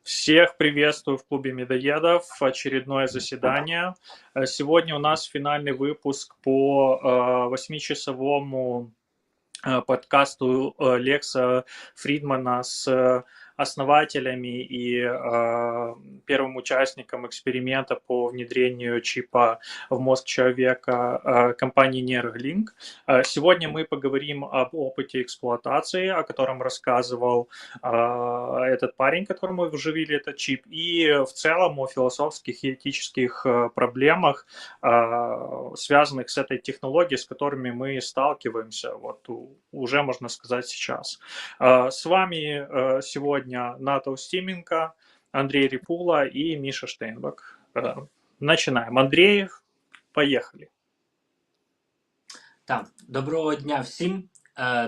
Всех приветствую в клубе медоедов. Очередное заседание. Сегодня у нас финальный выпуск по 8-часовому подкасту Лекса Фридмана с основателями и первым участником эксперимента по внедрению чипа в мозг человека компании Neuralink. Сегодня мы поговорим об опыте эксплуатации, о котором рассказывал этот парень, которому вживили этот чип, и в целом о философских и этических проблемах, связанных с этой технологией, с которыми мы сталкиваемся вот уже, можно сказать, сейчас. С вами сегодня Ната Устименко, Андрей Рипула и Миша Штейнбек. Начинаем. Андрей, поехали. Так, доброго дня всім,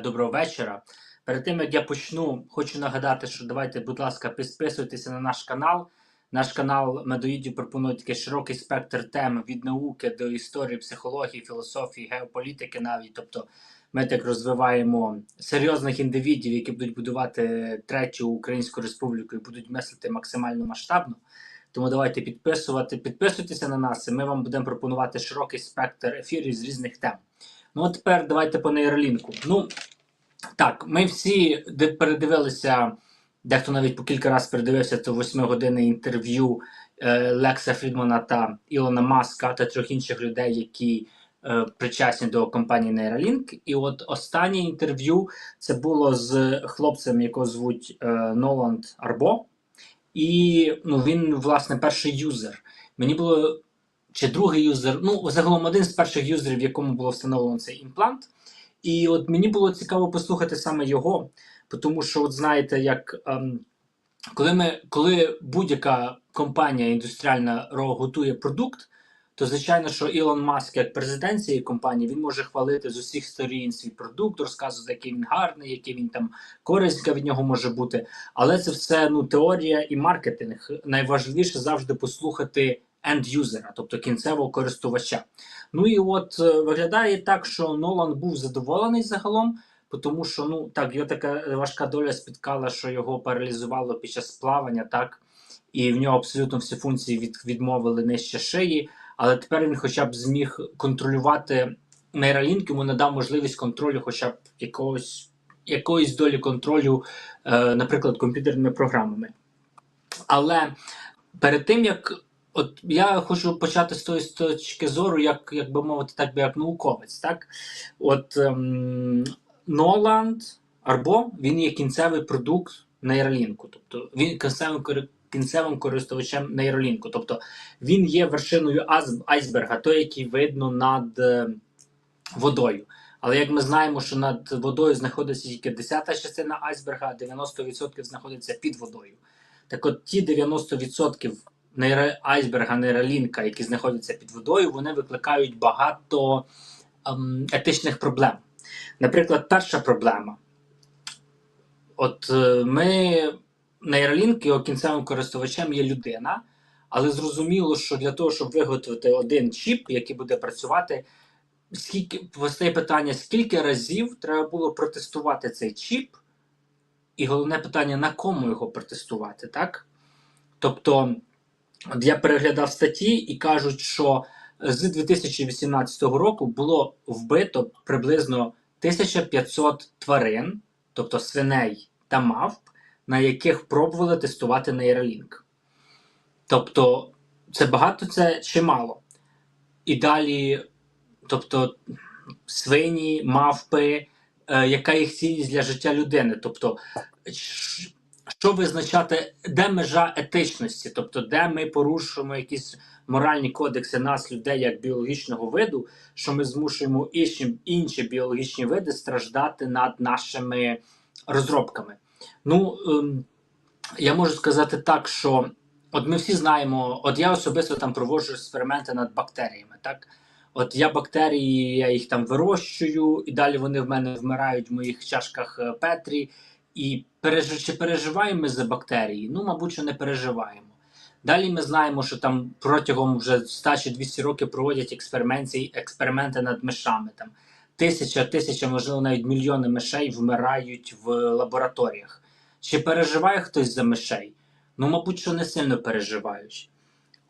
доброго вечора. Перед тим, як я почну, хочу нагадати, що давайте, будь ласка, підписуйтеся на наш канал. Наш канал Медоїдів пропонує такий широкий спектр тем від науки до історії, психології, філософії, геополітики навіть. Тобто ми так розвиваємо серйозних індивідів, які будуть будувати Третю Українську Республіку і будуть мислити максимально масштабно. Тому давайте підписуйтеся на нас, і ми вам будемо пропонувати широкий спектр ефірів з різних тем. Ну, от тепер давайте по нейролінку. Ну, так, ми всі передивилися, дехто навіть по кілька разів передивився це 8-годинне інтерв'ю Лекса Фрідмана та Ілона Маска та 3 інших людей, які причасні до компанії Neuralink. І от останнє інтерв'ю це було з хлопцем, якого звуть Ноланд Арбо. І він, власне, перший юзер. Мені було, чи другий юзер, загалом один з перших юзерів, якому було встановлено цей імплант. І от мені було цікаво послухати саме його, тому що, от знаєте, як коли будь-яка компанія індустріальна готує продукт, то звичайно, що Ілон Маск, як президент цієї компанії, він може хвалити з усіх сторін свій продукт, розказувати, який він гарний, який він там користь від нього може бути. Але це все теорія і маркетинг. Найважливіше завжди послухати енд-юзера, тобто кінцевого користувача. Ну і от виглядає так, що Нолан був задоволений загалом, тому що, його така важка доля спіткала, що його паралізувало під час плавання, так, і в нього абсолютно всі функції відмовили нижче шиї, але тепер він хоча б зміг контролювати Neuralink, йому надав можливість контролю хоча б якоїсь долі контролю, наприклад, комп'ютерними програмами. Але перед тим, я хочу почати з тої точки зору, як би мовити, так би як науковець. Так? От Ноланд Арбо, він є кінцевий продукт нейролінку. Тобто він кінцевим користувачем нейролінку. Тобто він є вершиною айсберга, той, який видно над водою. Але як ми знаємо, що над водою знаходиться тільки 10-та частина айсберга, а 90% знаходиться під водою. Так от ті 90% айсберга нейролінка, які знаходяться під водою, вони викликають багато етичних проблем. Наприклад, перша проблема. От Neuralink, його кінцевим користувачем є людина, але зрозуміло, що для того, щоб виготовити один чіп, який буде працювати, постає питання, скільки разів треба було протестувати цей чіп, і головне питання, на кому його протестувати, так? Тобто, от я переглядав статті і кажуть, що з 2018 року було вбито приблизно 1500 тварин, тобто свиней та мавп, на яких пробували тестувати Neuralink. Тобто, це багато, це чи мало? І далі, тобто, свині, мавпи, яка їх цінність для життя людини? Тобто, що визначати, де межа етичності? Тобто, де ми порушуємо якісь моральні кодекси нас, людей, як біологічного виду, що ми змушуємо інші біологічні види страждати над нашими розробками. Я можу сказати так, що от ми всі знаємо, от я особисто там проводжу експерименти над бактеріями, так? От бактерії, я їх там вирощую, і далі вони в мене вмирають в моїх чашках Петрі. І чи переживаємо ми за бактерії? Мабуть, що не переживаємо. Далі ми знаємо, що там протягом вже 100 чи 200 років проводять експерименти над мишами. Там тисяча, можливо, навіть мільйони мишей вмирають в лабораторіях. Чи переживає хтось за мишей? Ну, мабуть, що не сильно переживають.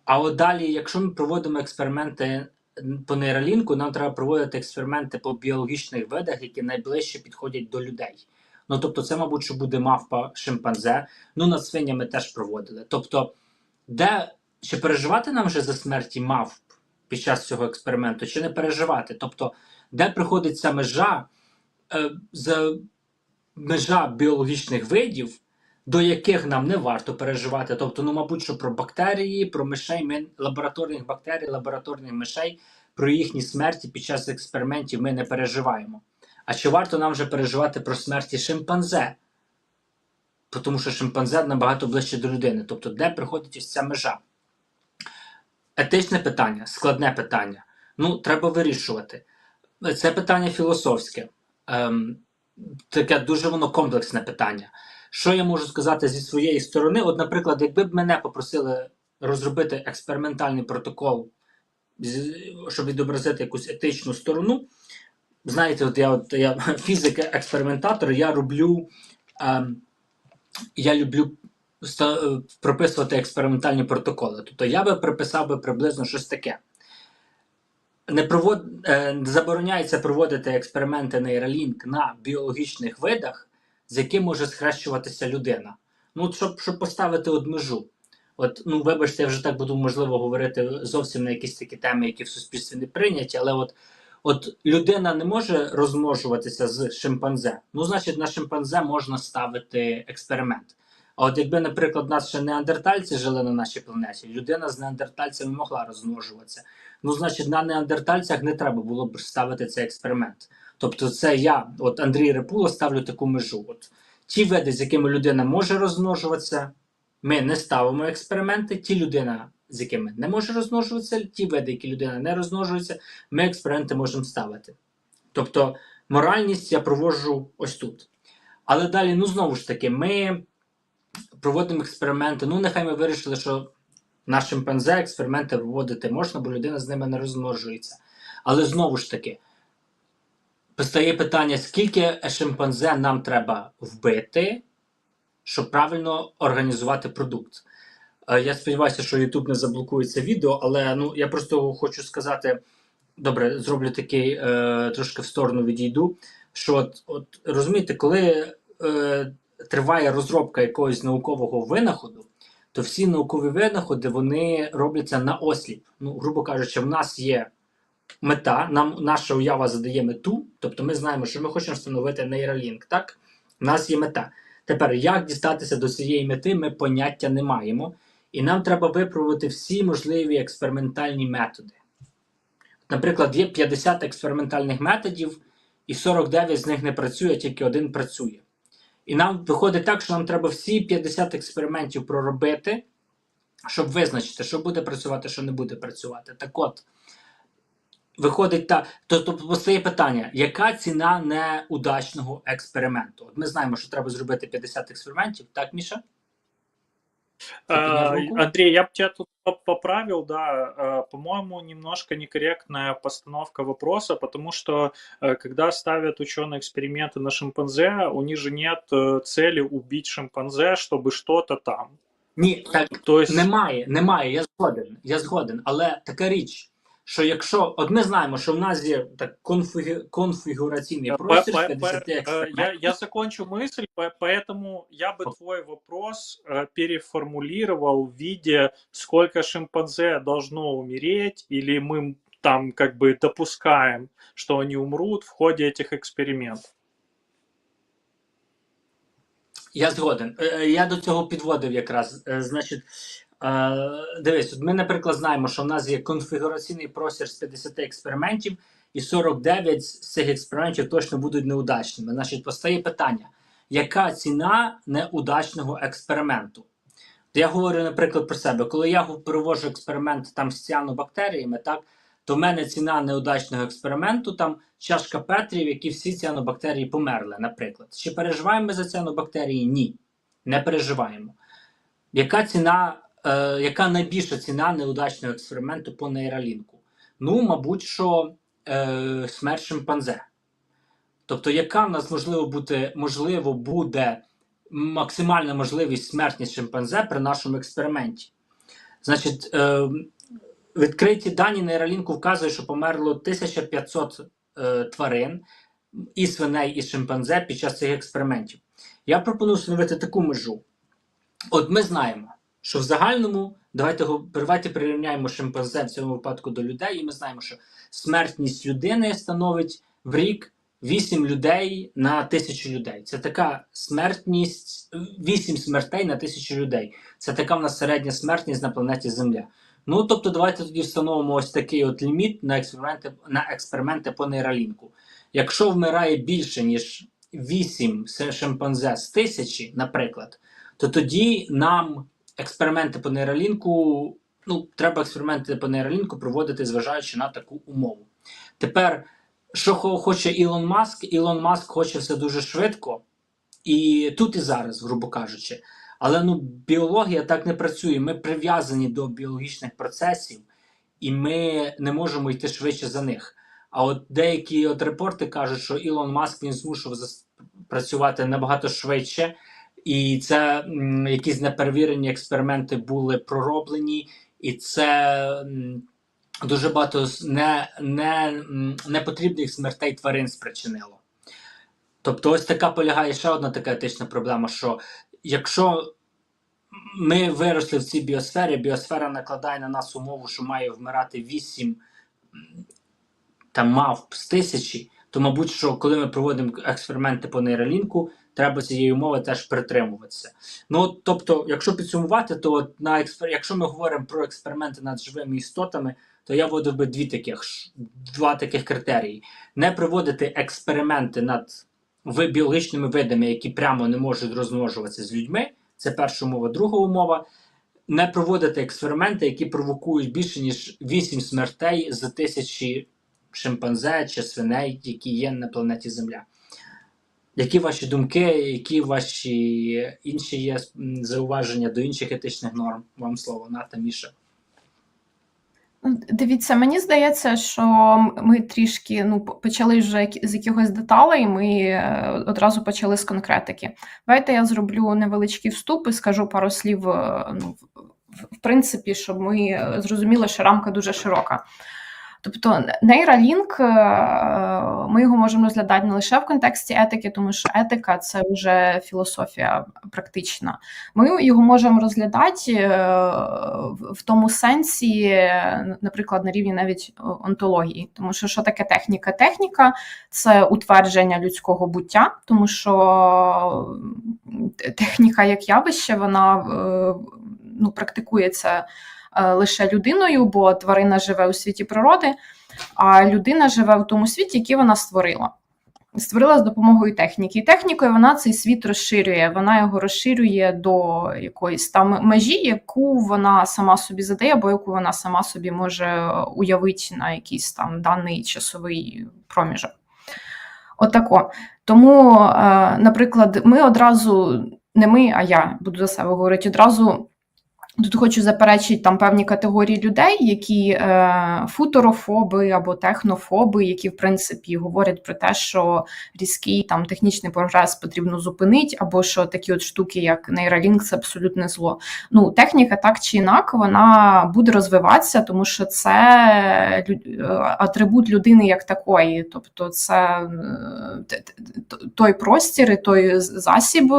А от далі, якщо ми проводимо експерименти по нейролінку, нам треба проводити експерименти по біологічних видах, які найближче підходять до людей. Ну, тобто, це, мабуть, що буде мавпа шимпанзе. Ну, над свинями теж проводили. Тобто, чи переживати нам вже за смерті мавп під час цього експерименту, чи не переживати? Тобто, де приходиться межа біологічних видів, до яких нам не варто переживати. Тобто, ну, мабуть, що про бактерії, про мишей, лабораторних бактерій, лабораторних мишей, про їхні смерті під час експериментів ми не переживаємо. А чи варто нам вже переживати про смерті шимпанзе? Тому що шимпанзе набагато ближче до людини. Тобто, де приходить ось ця межа? Етичне питання, складне питання. Ну, треба вирішувати. Це питання філософське. Таке дуже воно комплексне питання. Що я можу сказати зі своєї сторони? От, наприклад, якби б мене попросили розробити експериментальний протокол, щоб відобразити якусь етичну сторону, знаєте, я фізик-експериментатор, я люблю прописувати експериментальні протоколи. Тобто я би приписав би приблизно щось таке. Забороняється проводити експерименти нейролінк на біологічних видах, з яким може схрещуватися людина. Ну, щоб поставити от межу. От, ну, вибачте, я вже так буду, можливо, говорити зовсім на якісь такі теми, які в суспільстві не прийняті, але от людина не може розмножуватися з шимпанзе. Ну, значить, на шимпанзе можна ставити експеримент. А от якби, наприклад, у нас ще неандертальці жили на нашій планеті, людина з неандертальцями могла розмножуватися. Ну, значить, на неандертальцях не треба було б ставити цей експеримент. Тобто це я, от Андрій Репула, ставлю таку межу. От ті види, з якими людина може розмножуватися, ми не ставимо експерименти. Ті людина, з якими не може розмножуватися, ті види, які людина не розмножується, ми експерименти можемо ставити. Тобто моральність я проводжу ось тут. Але далі, ну знову ж таки, ми проводимо експерименти. Ну, нехай ми вирішили, що на шимпанзе експерименти проводити можна, бо людина з ними не розмножується. Але знову ж таки, постає питання, скільки шимпанзе нам треба вбити, щоб правильно організувати продукт. Я сподіваюся, що YouTube не заблокує це відео, але ну, я просто хочу сказати, добре, зроблю такий, трошки в сторону відійду, що от розумієте, коли триває розробка якогось наукового винаходу, то всі наукові винаходи, вони робляться на осліп. Ну, грубо кажучи, в нас є мета, наша уява задає мету, тобто ми знаємо, що ми хочемо встановити нейролінк, так? У нас є мета. Тепер, як дістатися до цієї мети, ми поняття не маємо. І нам треба випробувати всі можливі експериментальні методи. Наприклад, є 50 експериментальних методів, і 49 з них не працює, тільки один працює. І нам виходить так, що нам треба всі 50 експериментів проробити, щоб визначити, що буде працювати, що не буде працювати. Так от, виходить так, тобто постає питання, яка ціна неудачного експерименту? От ми знаємо, що треба зробити 50 експериментів, так, Міша? Андрей, я бы тебя тут поправил, да, по-моему, немножко некорректная постановка вопроса, потому что когда ставят ученые эксперименты на шимпанзе, у них же нет цели убить шимпанзе, чтобы что-то там. Ні, так, то есть... немає, я згоден, але така річ, що якщо, от ми знаємо, що в нас є так конфігураційний простір з 50 експериментів. Я закончу мысль, поэтому я бы твой вопрос переформулировал в виде, сколько шимпанзе должно умереть, или мы там как бы допускаем, что они умрут в ходе этих экспериментов. Я згоден. Я до цього підводив якраз. Значить, дивись, ми, наприклад, знаємо, що в нас є конфігураційний простір з 50 експериментів, і 49 з цих експериментів точно будуть неудачними. Значить, постає питання, яка ціна неудачного експерименту? Я говорю, наприклад, про себе. Коли я проводжу експеримент там з ціанобактеріями, так, то в мене ціна неудачного експерименту там чашка Петрі, в якій всі ціанобактерії померли, наприклад. Чи переживаємо ми за ціанобактерії? Ні. Не переживаємо. Яка найбільша ціна неудачного експерименту по нейролінку? Ну, мабуть, що смерть шимпанзе. Тобто, яка в нас можливо буде максимальна можливість смертність шимпанзе при нашому експерименті. Значить, відкриті дані нейролінку вказують, що померло 1500 тварин, і свиней, і шимпанзе під час цих експериментів. Я пропоную встановити таку межу. От ми знаємо, що в загальному, давайте прирівняємо шимпанзе в цьому випадку до людей, і ми знаємо, що смертність людини становить в рік 8 людей на 1000 людей. Це така смертність, 8 смертей на 1000 людей. Це така в нас середня смертність на планеті Земля. Ну, тобто, давайте тоді встановимо ось такий от ліміт на експерименти по нейролінку. Якщо вмирає більше, ніж 8 шимпанзе з 1000, наприклад, то тоді нам експерименти по нейролінку, треба експерименти по нейролінку проводити, зважаючи на таку умову. Тепер, що хоче Ілон Маск? Ілон Маск хоче все дуже швидко, і тут і зараз, грубо кажучи. Але біологія так не працює. Ми прив'язані до біологічних процесів, і ми не можемо йти швидше за них. А от деякі репорти кажуть, що Ілон Маск він змушував працювати набагато швидше, і це якісь неперевірені експерименти були пророблені, і це дуже багато непотрібних смертей тварин спричинило. Тобто ось така полягає ще одна така етична проблема, що якщо ми виросли в цій біосфері, біосфера накладає на нас умову, що має вмирати 8 мавп з 1000, то, мабуть, що коли ми проводимо експерименти по нейролінку, треба цієї умови теж притримуватися. Тобто, якщо підсумувати, то якщо ми говоримо про експерименти над живими істотами, то я вводив би два таких критерії. Не проводити експерименти над біологічними видами, які прямо не можуть розмножуватися з людьми, це перша умова. Друга умова – не проводити експерименти, які провокують більше, ніж 8 смертей з 1000 шимпанзе чи свиней, які є на планеті Земля. Які ваші думки, які ваші інші є зауваження до інших етичних норм? Вам слово, Ната, Міша. Дивіться, мені здається, що ми трішки почали вже з якихось деталей, ми одразу почали з конкретики. Давайте я зроблю невеличкий вступ і скажу пару слів, в принципі, щоб ми зрозуміли, що рамка дуже широка. Тобто нейролінк, ми його можемо розглядати не лише в контексті етики, тому що етика – це вже філософія практична. Ми його можемо розглядати в тому сенсі, наприклад, на рівні навіть онтології. Тому що таке техніка? Техніка – це утвердження людського буття, тому що техніка як явище, вона практикується лише людиною, бо тварина живе у світі природи, а людина живе в тому світі, який вона створила. Створила з допомогою техніки. І технікою вона цей світ розширює. Вона його розширює до якоїсь там межі, яку вона сама собі задає, або яку вона сама собі може уявити на якийсь там даний часовий проміжок. Отако. Тому, наприклад, ми одразу, не ми, а я буду за себе говорити, одразу тут хочу заперечити там певні категорії людей, які футурофоби або технофоби, які, в принципі, говорять про те, що різкий там технічний прогрес потрібно зупинити, або що такі от штуки, як нейролінк, це абсолютне зло. Техніка так чи інак, вона буде розвиватися, тому що це атрибут людини як такої. Тобто це той простір і той засіб,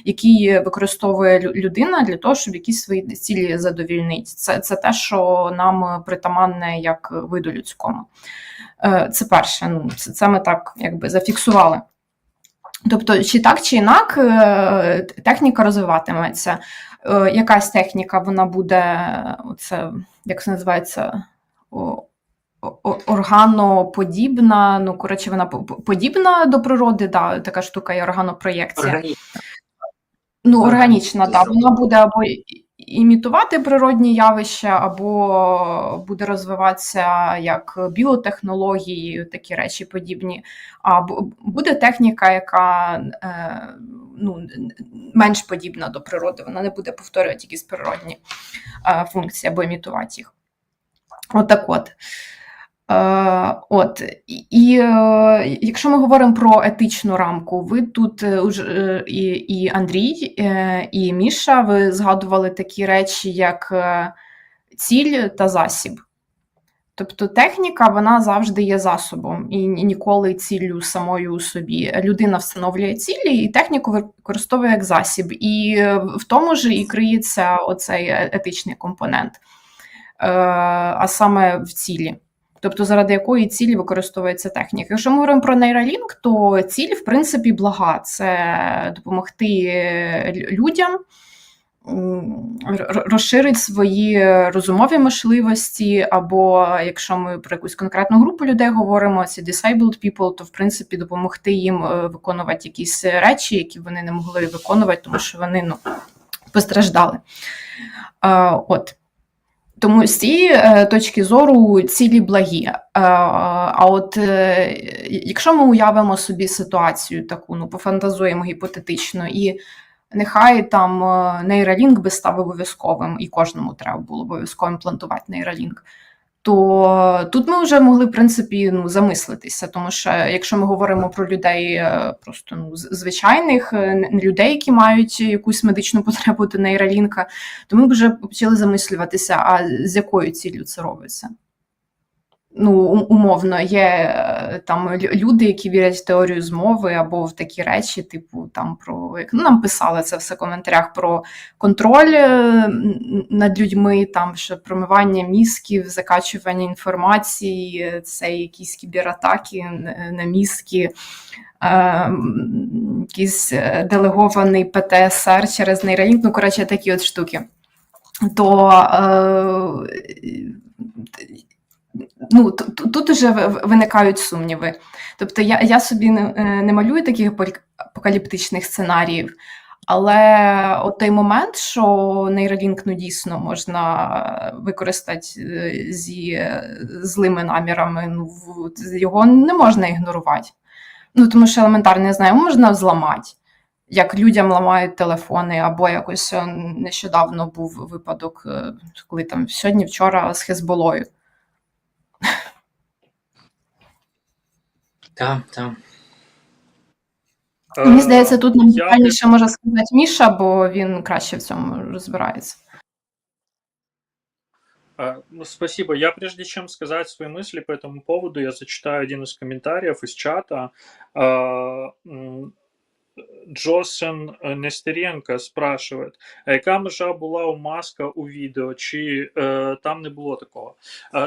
який використовує людина для того, щоб якісь свої цілі задовільнить. Це те, що нам притаманне як виду людському. Це перше. Це ми так якби зафіксували. Тобто, чи так, чи інак, техніка розвиватиметься. Якась техніка, вона буде, як це називається, органоподібна, вона подібна до природи, да, така штука є органопроєкція. Органічна, так. Вона буде або імітувати природні явища, або буде розвиватися як біотехнології, такі речі подібні. А буде техніка, яка менш подібна до природи, вона не буде повторювати якісь природні функції або імітувати їх. Отак от. От, якщо ми говоримо про етичну рамку, ви тут і Андрій, і Міша, ви згадували такі речі, як ціль та засіб. Тобто техніка, вона завжди є засобом і ніколи ціллю самою у собі. Людина встановлює цілі і техніку використовує як засіб. І в тому ж і криється оцей етичний компонент, а саме в цілі. Тобто заради якої цілі використовується техніка. Якщо ми говоримо про Neuralink, то ціль, в принципі, блага. Це допомогти людям розширить свої розумові можливості, або якщо ми про якусь конкретну групу людей говоримо, це disabled people, то в принципі допомогти їм виконувати якісь речі, які вони не могли виконувати, тому що вони постраждали. От. Тому з цієї точки зору цілі благі. А от якщо ми уявимо собі ситуацію таку, пофантазуємо гіпотетично, і нехай там Neuralink би став обов'язковим, і кожному треба було обов'язково імплантувати Neuralink, то тут ми вже могли, в принципі, замислитися, тому що якщо ми говоримо про людей просто звичайних, не людей, які мають якусь медичну потребу до Neuralink, то ми вже почали замислюватися, а з якою ціллю це робиться. Умовно, є там люди, які вірять в теорію змови або в такі речі, типу там про, як нам писали це все в коментарях, про контроль над людьми, там що промивання мізків, закачування інформації, це якісь кібератаки на мізки, якийсь делегований ПТСР через Neuralink, коротше, такі от штуки. То тут вже виникають сумніви. Тобто я собі не малюю таких апокаліптичних сценаріїв, але от той момент, що Neuralink дійсно можна використати зі злими намірами, його не можна ігнорувати. Тому що елементарно, не знаю, можна зламати, як людям ламають телефони, або якось нещодавно був випадок, коли там сьогодні-вчора з Хезболою. Так. Мені здається, тут нам детальніше може сказати Міша, бо він краще в цьому розбирається. Спасибо. Я, прежде чем сказать свои мысли по этому поводу, я зачитаю один из комментариев из чата. Джосен Нестеренко спрашивает, а яка межа була у Маска у відео, чи там не було такого?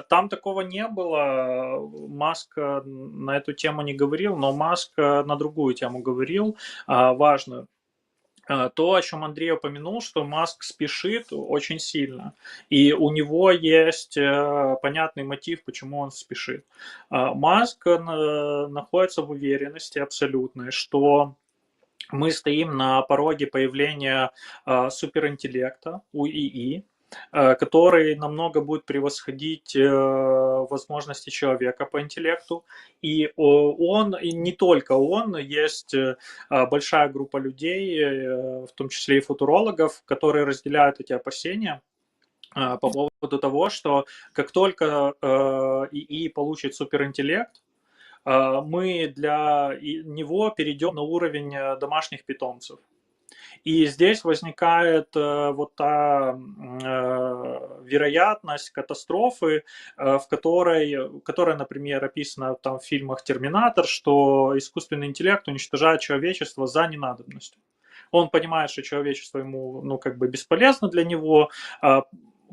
Там такого не было, Маск на эту тему не говорил, но Маск на другую тему говорил, важную. То, о чем Андрей упомянул, что Маск спешит очень сильно, и у него есть понятный мотив, почему он спешит. Маск находится в уверенности абсолютной, что мы стоим на пороге появления суперинтеллекта, УИИ, который намного будет превосходить возможности человека по интеллекту. И он, и не только он, есть большая группа людей, в том числе и футурологов, которые разделяют эти опасения по поводу того, что как только ИИ получит суперинтеллект, мы для него перейдем на уровень домашних питомцев. И здесь возникает вот та вероятность катастрофы, которая, например, описана там в фильмах «Терминатор», что искусственный интеллект уничтожает человечество за ненадобностью. Он понимает, что человечество ему бесполезно для него,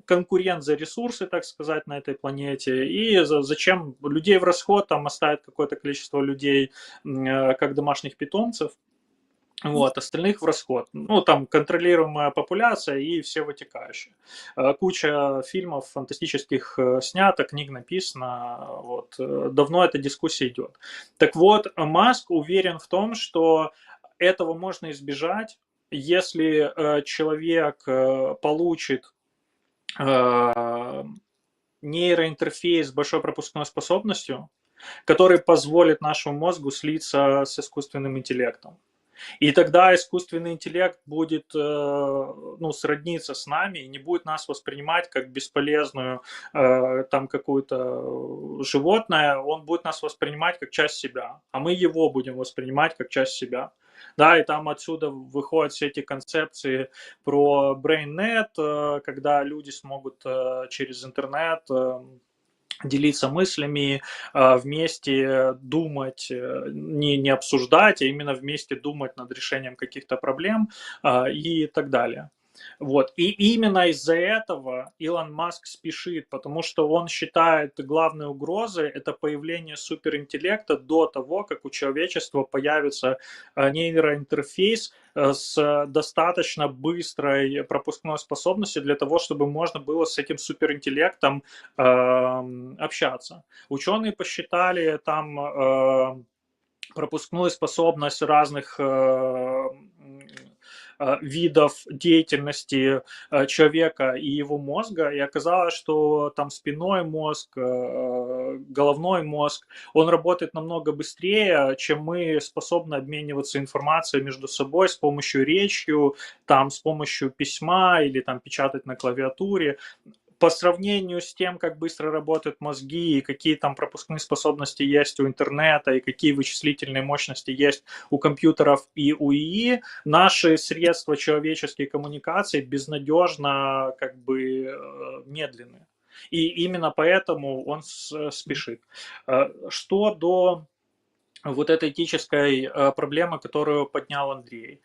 конкурент за ресурсы, так сказать, на этой планете, и зачем людей в расход, там оставить какое-то количество людей как домашних питомцев, остальных в расход. Там контролируемая популяция и все вытекающие. Куча фильмов фантастических снято, книг написано, давно эта дискуссия идет. Так вот, Маск уверен в том, что этого можно избежать, если человек получит нейроинтерфейс с большой пропускной способностью, который позволит нашему мозгу слиться с искусственным интеллектом. И тогда искусственный интеллект будет сродниться с нами и не будет нас воспринимать как бесполезную там какую-то животное, он будет нас воспринимать как часть себя, а мы его будем воспринимать как часть себя. Да, и там отсюда выходят все эти концепции про BrainNet, когда люди смогут через интернет делиться мыслями, вместе думать, не обсуждать, а именно вместе думать над решением каких-то проблем и так далее. Вот. И именно из-за этого Илон Маск спешит, потому что он считает главной угрозой это появление суперинтеллекта до того, как у человечества появится нейроинтерфейс с достаточно быстрой пропускной способностью для того, чтобы можно было с этим суперинтеллектом общаться. Ученые посчитали там пропускную способность разных видов деятельности человека и его мозга, и оказалось, что там спинной мозг, головной мозг, он работает намного быстрее, чем мы способны обмениваться информацией между собой с помощью речью, там, с помощью письма или там печатать на клавиатуре. По сравнению с тем, как быстро работают мозги, и какие там пропускные способности есть у интернета, и какие вычислительные мощности есть у компьютеров и у ИИ, наши средства человеческой коммуникации безнадежно как бы медленны. И именно поэтому он спешит. Что до вот этой этической проблемы, которую поднял Андрей.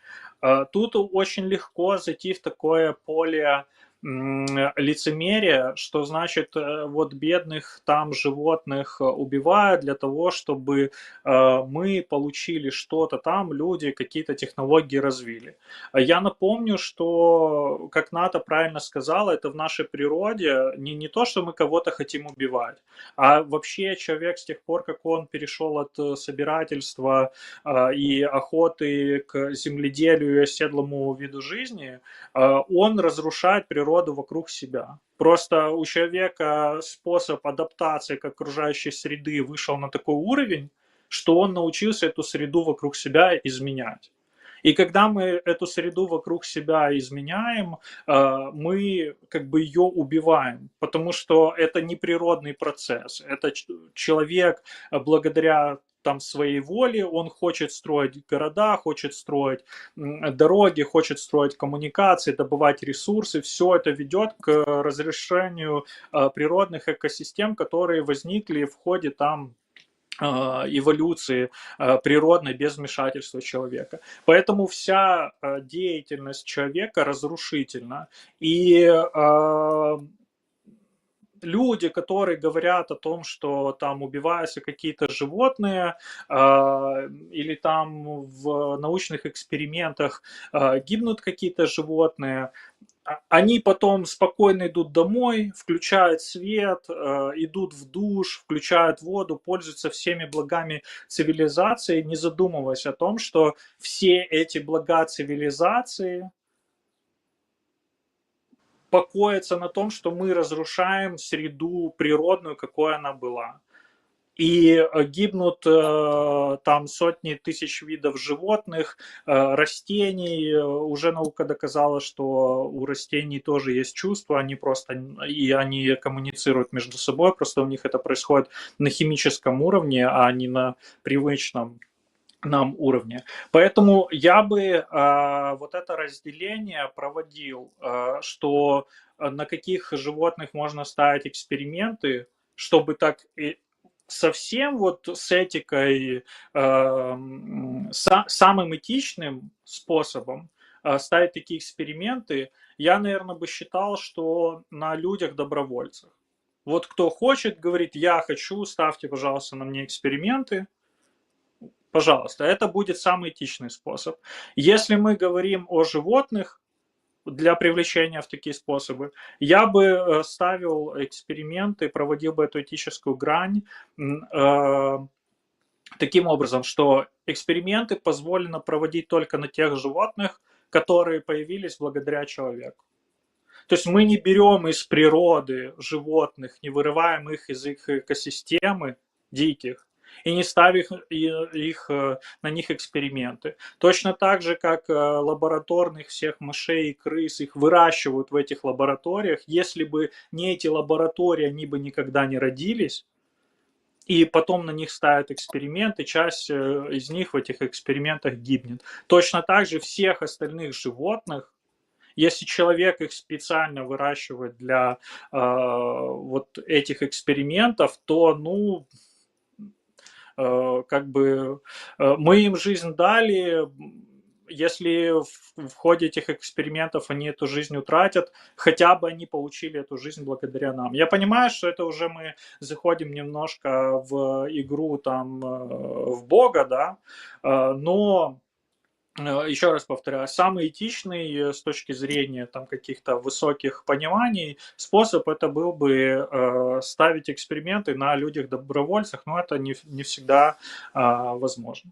Тут очень легко зайти в такое поле лицемерие, что значит вот бедных там животных убивают для того, чтобы мы получили что-то там, люди какие-то технологии развили. Я напомню, что, как Ната правильно сказала, это в нашей природе не то, что мы кого-то хотим убивать, а вообще человек с тех пор, как он перешел от собирательства и охоты к земледелию и оседлому виду жизни, он разрушает природу вокруг себя. Просто у человека способ адаптации к окружающей среды вышел на такой уровень, что он научился эту среду вокруг себя изменять. И когда мы эту среду вокруг себя изменяем, мы как бы ее убиваем, потому что это не природный процесс. Это человек благодаря там своей воле, он хочет строить города, хочет строить дороги, хочет строить коммуникации, добывать ресурсы. Все это ведет к разрушению природных экосистем, которые возникли в ходе там эволюции природной без вмешательства человека. Поэтому вся деятельность человека разрушительна. И люди, которые говорят о том, что там убиваются какие-то животные или там в научных экспериментах гибнут какие-то животные, они потом спокойно идут домой, включают свет, идут в душ, включают воду, пользуются всеми благами цивилизации, не задумываясь о том, что все эти блага цивилизации покоятся на том, что мы разрушаем среду природную, какой она была. И гибнут там сотни тысяч видов животных, растений. Уже наука доказала, что у растений тоже есть чувства, они коммуницируют между собой, просто у них это происходит на химическом уровне, а не на привычном нам уровне. Поэтому я бы вот это разделение проводил, что на каких животных можно ставить эксперименты, чтобы так совсем вот с этикой, самым этичным способом ставить такие эксперименты, я, наверное, бы считал, что на людях-добровольцах. Вот кто хочет, говорит, я хочу, ставьте, пожалуйста, на мне эксперименты, пожалуйста, это будет самый этичный способ. Если мы говорим о животных, для привлечения в такие способы, я бы ставил эксперименты, проводил бы эту этическую грань таким образом, что эксперименты позволено проводить только на тех животных, которые появились благодаря человеку. То есть мы не берем из природы животных, не вырываем их из их экосистемы диких и не ставя на них эксперименты. Точно так же, как лабораторных всех мышей и крыс, их выращивают в этих лабораториях. Если бы не эти лаборатории, они бы никогда не родились. И потом на них ставят эксперименты, часть из них в этих экспериментах гибнет. Точно так же всех остальных животных, если человек их специально выращивает для вот этих экспериментов, то, ну, как бы мы им жизнь дали, если в ходе этих экспериментов они эту жизнь утратят, хотя бы они получили эту жизнь благодаря нам. Я понимаю, что это уже мы заходим немножко в игру там в Бога, да, но еще раз повторяю, самый этичный с точки зрения там каких-то высоких пониманий способ это был бы ставить эксперименты на людях-добровольцах, но это не всегда возможно.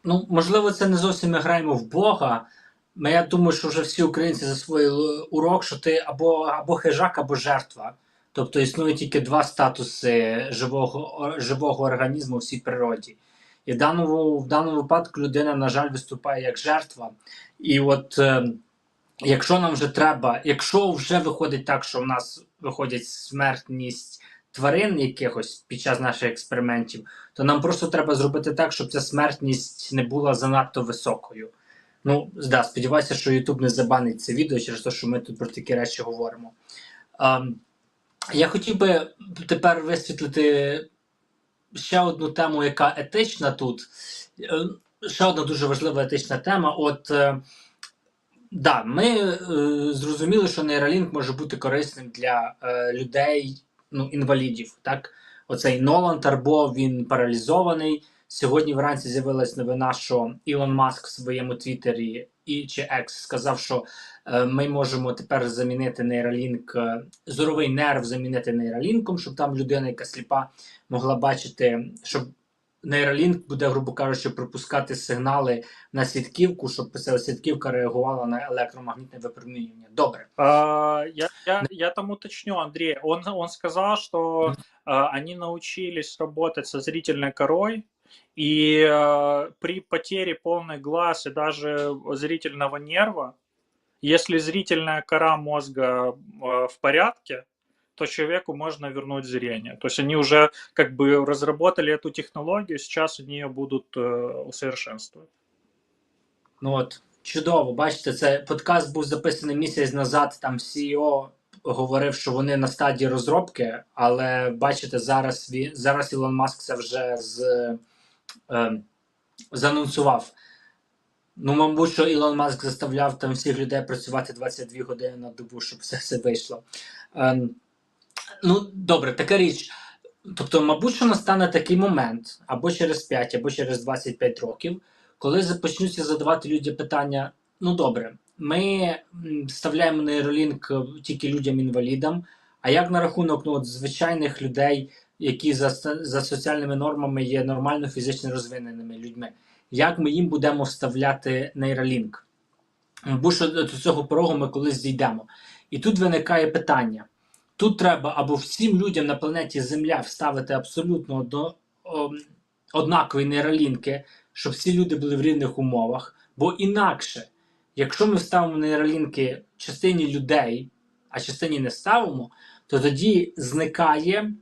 Ну, можливо, це не зовсім ми граємо в Бога. Я думаю, що вже всі українці засвоїли урок, що ти або хижак, або жертва. Тобто існує тільки два статуси живого організму в всій природі. І в даному випадку людина, на жаль, виступає як жертва. І от якщо нам вже треба, якщо вже виходить так, що в нас виходить смертність тварин якихось під час наших експериментів, то нам просто треба зробити так, щоб ця смертність не була занадто високою. Ну, да, сподіваюся, що YouTube не забанить це відео через те, що ми тут про такі речі говоримо. Я хотів би тепер висвітлити ще одну тему, яка етична тут. Ще одна дуже важлива етична тема. От, да, ми зрозуміли, що нейролінк може бути корисним для людей, ну, інвалідів. Так? Оцей Нолан Тарбо, він паралізований. Сьогодні вранці з'явилась новина, що Ілон Маск в своєму твіттері чи X сказав, що ми можемо тепер замінити нейролінк, зоровий нерв замінити нейролінком, щоб там людина, яка сліпа, могла бачити, щоб нейролінк буде, грубо кажучи, пропускати сигнали на сітківку, щоб ця сітківка реагувала на електромагнітне випромінювання. Добре. Я там уточню, Андрей. Он сказал, что они научились работать со зрительной корой, и при потере полных глаз и даже зрительного нерва, если зрительная кора мозга в порядке, то человеку можно вернуть зрение. То есть они уже как бы разработали эту технологию, сейчас они ее будут усовершенствовать. Ну от, чудово, бачите, це подкаст був записаний місяць назад, там CEO говорив, що вони на стадії розробки, але бачите, зараз Ілон Маск це вже заанонсував. Ну, мабуть, що Ілон Маск заставляв там всіх людей працювати 22 години на добу, щоб все вийшло. Ну, добре, така річ. Тобто, мабуть, що настане такий момент, або через 5, або через 25 років, коли почнуться задавати людям питання, ну добре, ми вставляємо нейролінк тільки людям-інвалідам, а як на рахунок от, звичайних людей, які за соціальними нормами є нормально фізично розвиненими людьми? Як ми їм будемо вставляти нейролінк? Бо що до цього порогу ми колись дійдемо. І тут виникає питання. Тут треба або всім людям на планеті Земля вставити абсолютно однакові нейролінки, щоб всі люди були в рівних умовах. Бо інакше, якщо ми вставимо нейролінки частині людей, а частині не ставимо, то тоді зникає